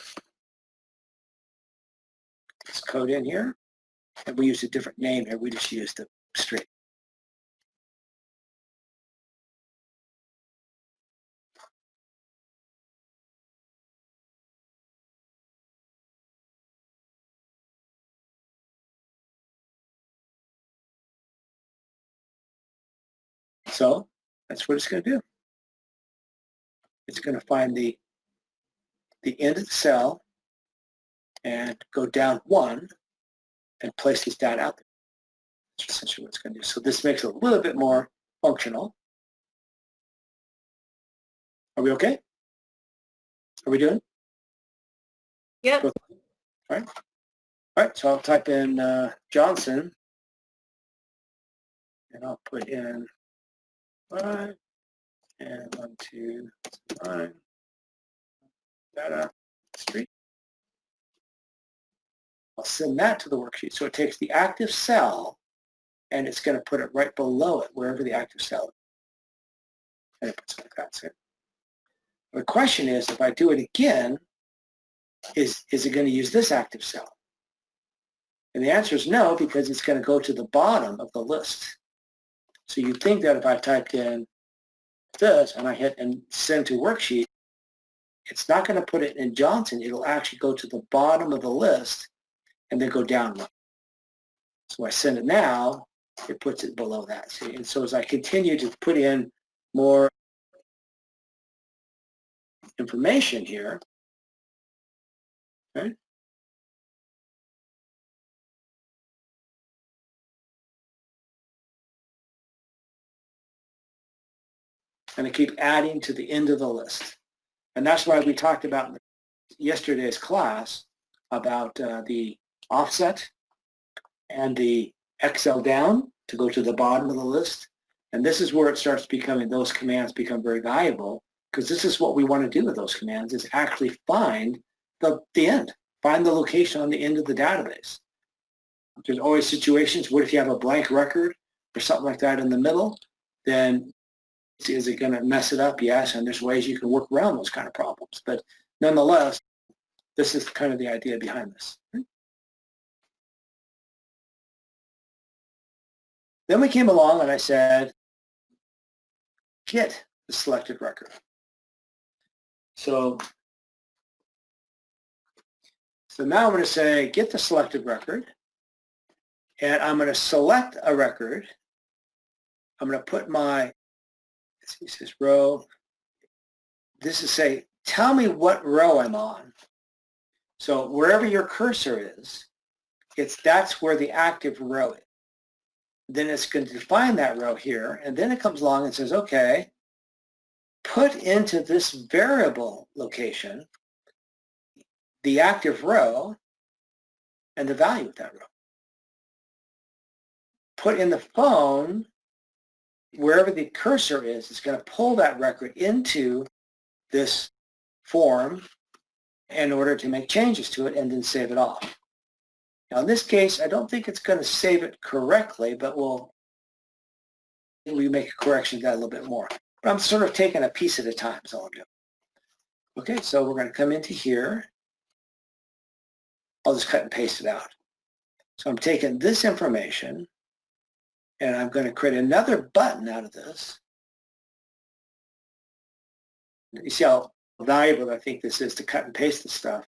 this code in here, and we use a different name here. We just use the string. So that's what it's going to do. It's going to find the end of the cell and go down 1 and place these data out there. That's essentially what it's going to do. So this makes it a little bit more functional. Are we okay? Are we doing? Yep. All right. All right, so I'll type in Johnson, and I'll put in 5 and 1, 2, 9, data, street. I'll send that to the worksheet. So it takes the active cell, and it's going to put it right below it, wherever the active cell is. And it puts it like that. So the question is, if I do it again, is it going to use this active cell? And the answer is no, because it's going to go to the bottom of the list. So you think that if I typed in this and I hit and send to worksheet, it's not going to put it in Johnson. It'll actually go to the bottom of the list and then go down 1. So I send it now, it puts it below that. See? And so as I continue to put in more information here, right? And I keep adding to the end of the list. And that's why we talked about in yesterday's class about the offset and the XL down to go to the bottom of the list. And this is where it starts becoming, those commands become very valuable, because this is what we want to do with those commands, is actually find the end, find the location on the end of the database. There's always situations, what if you have a blank record or something like that in the middle? Then is it going to mess it up? Yes, and there's ways you can work around those kind of problems. But nonetheless, this is kind of the idea behind this. Then we came along and I said, get the selected record. So now I'm going to say, get the selected record. And I'm going to select a record. I'm going to put my, it says row. This is say, tell me what row I'm on. So wherever your cursor is, that's where the active row is. Then it's going to define that row here. And then it comes along and says, okay, put into this variable location the active row and the value of that row. Put in the phone, wherever the cursor is, it's going to pull that record into this form in order to make changes to it and then save it off. Now in this case, I don't think it's going to save it correctly, but we make a correction to that a little bit more. But I'm sort of taking a piece at a time is all I'm doing. Okay, so we're going to come into here. I'll just cut and paste it out. So I'm taking this information and I'm going to create another button out of this. You see how valuable I think this is to cut and paste the stuff.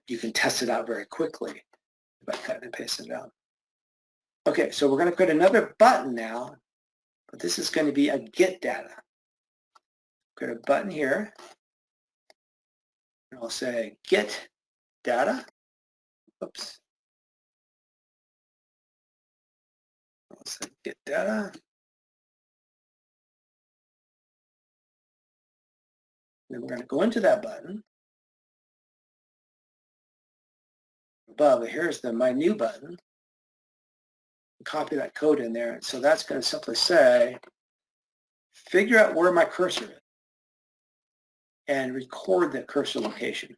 You can test it out very quickly by cutting and pasting it out. Okay, so we're going to create another button now, but this is going to be a get data. Create a button here, and I'll say get data. Oops. I'll say get data. Then we're going to go into that button. Above, here's my new button. Copy that code in there. So that's going to simply say, figure out where my cursor is and record the cursor location.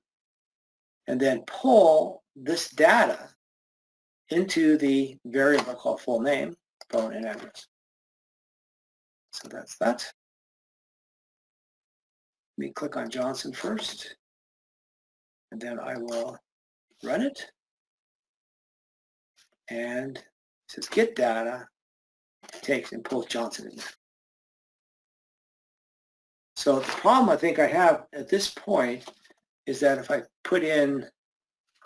And then pull this data into the variable called full name, phone, and address. So that's that. Let me click on Johnson first, and then I will run it. And it says get data, takes and pulls Johnson in there. So the problem I think I have at this point is that if I put in,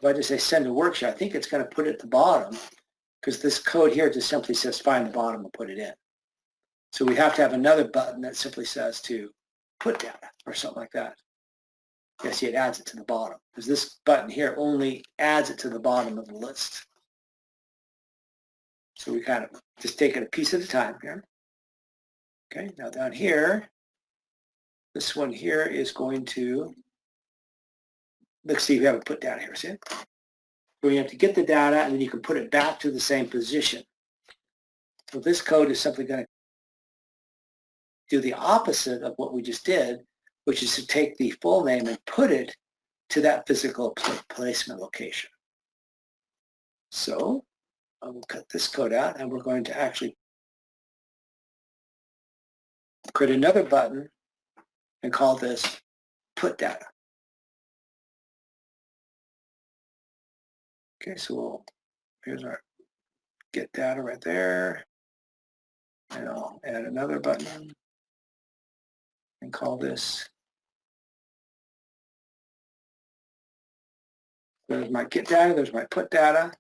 if I just say send a worksheet, I think it's going to put it at the bottom because this code here just simply says find the bottom and put it in. So we have to have another button that simply says to put data or something like that. Yeah, see, it adds it to the bottom because this button here only adds it to the bottom of the list. So we kind of just take it a piece at a time here. Okay, now down here, this one here is going to, let's see if we have a put data here, see it? Where you have to get the data and then you can put it back to the same position. So this code is simply going to do the opposite of what we just did, which is to take the full name and put it to that physical placement location. So I will cut this code out and we're going to actually create another button and call this put data. Okay, so here's our get data right there. And I'll add another button and call this. There's my get data, there's my put data.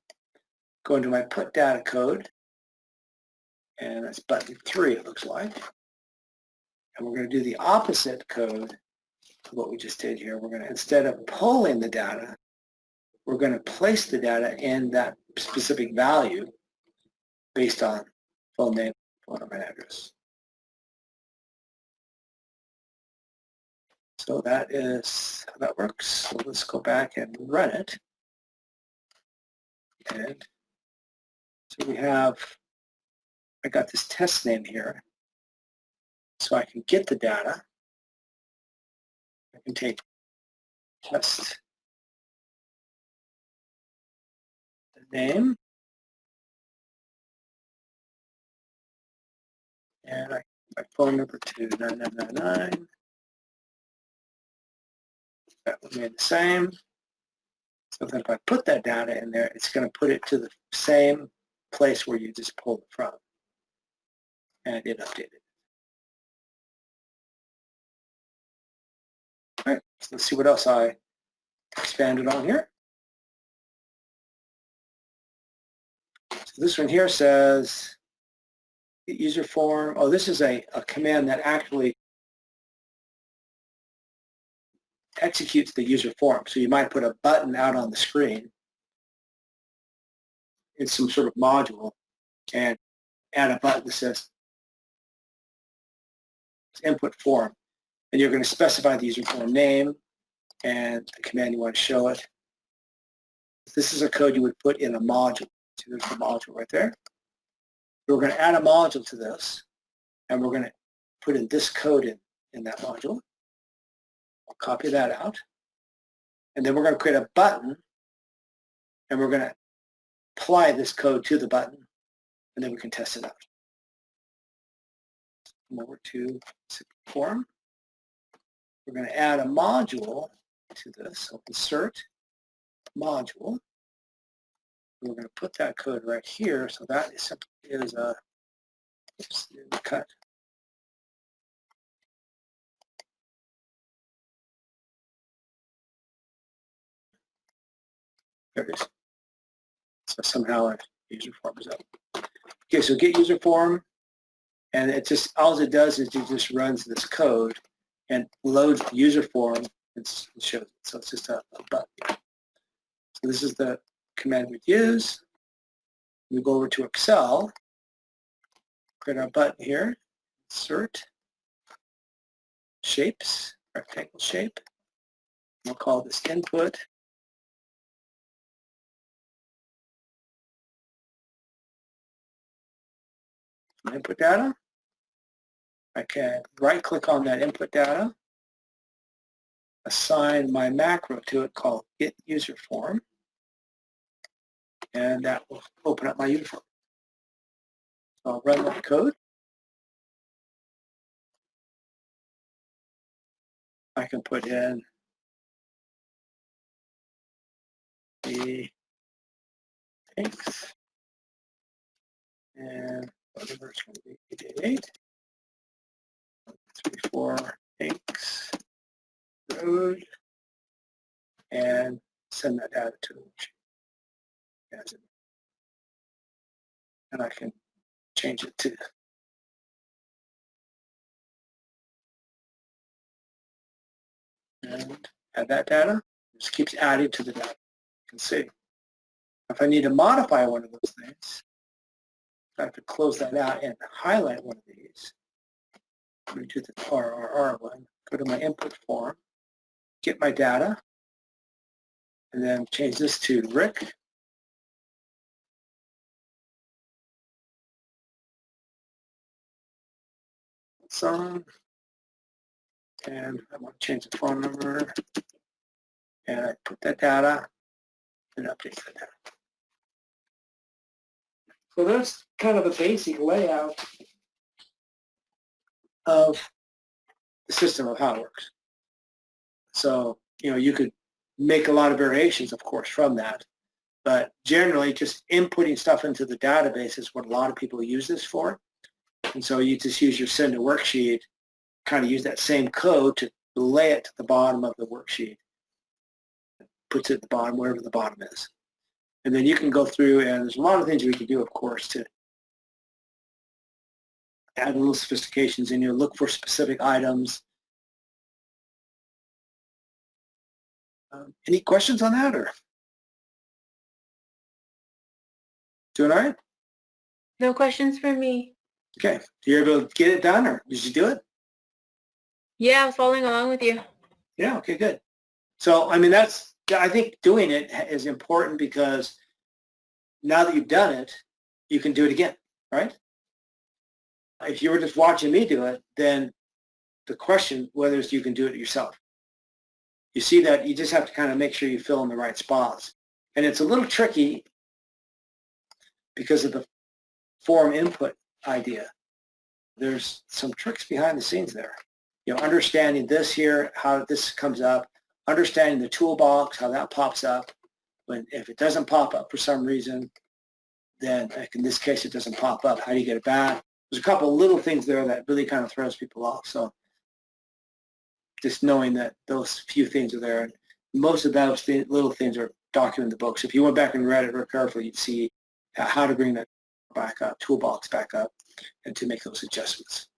Go into my put data code. And that's button 3, it looks like. And we're going to do the opposite code what we just did here. We're going to, instead of pulling the data, we're going to place the data in that specific value based on phone name, phone number, and address. So that is how that works. So let's go back and run it. And so we have, I got this test name here. So I can get the data. I can take test the name. And my phone number to 9999. That will remain the same. So that if I put that data in there, it's going to put it to the same place where you just pulled it from. And it updated. All right, so let's see what else I expanded on here. So this one here says user form. Oh, this is a command that actually executes the user form. So you might put a button out on the screen in some sort of module and add a button that says input form. And you're going to specify the user form name and the command you want to show it. This is a code you would put in a module. So there's the module right there. We're going to add a module to this, and we're going to put in this code in that module. I'll copy that out. And then we're going to create a button, and we're going to apply this code to the button, and then we can test it out. Come over to form. We're going to add a module to this. So insert module. We're going to put that code right here. So that is simply is a cut. There it is. So somehow our user form is up. Okay, so get user form, and it just all it does is it just runs this code and loads the user form and shows it. So it's just a button. So this is the command we'd use. We go over to Excel, create our button here, insert, shapes, rectangle shape. We'll call this input. Input data. I can right-click on that input data, assign my macro to it called get user form, and that will open up my user form. So I'll run that code. I can put in the thanks, and whatever it's going to be, 888, 34 thanks, road, and send that data to the worksheet. And I can change it to and add that data. It just keeps adding to the data. You can see. If I need to modify one of those things, I have to close that out and highlight one of these. Go to the RRR one, go to my input form, get my data, and then change this to Rick. Son, and I want to change the phone number, and I put that data and update that data. So that's kind of a basic layout of the system of how it works. So, you could make a lot of variations, of course, from that. But generally, just inputting stuff into the database is what a lot of people use this for. And so you just use your send a worksheet, kind of use that same code to lay it to the bottom of the worksheet. Puts it at the bottom, wherever the bottom is. And then you can go through, and there's a lot of things we can do, of course, to add a little sophistications in here, look for specific items, Any questions on that, or doing all right? No questions for me. Okay. You able to get it done, or did you do it? Yeah, I was following along with you. Yeah. Okay. Good. So, I mean, I think doing it is important because now that you've done it, you can do it again, right? If you were just watching me do it, then the question whether you can do it yourself. You see that you just have to kind of make sure you fill in the right spots. And it's a little tricky because of the form input idea. There's some tricks behind the scenes there. You know, understanding this here, how this comes up, understanding the toolbox, how that pops up. If it doesn't pop up for some reason, then like in this case it doesn't pop up. How do you get it back? There's a couple of little things there that really kind of throws people off. So just knowing that those few things are there. And most of those little things are documented in the book. So if you went back and read it very carefully, you'd see how to bring that back up, toolbox back up, and to make those adjustments.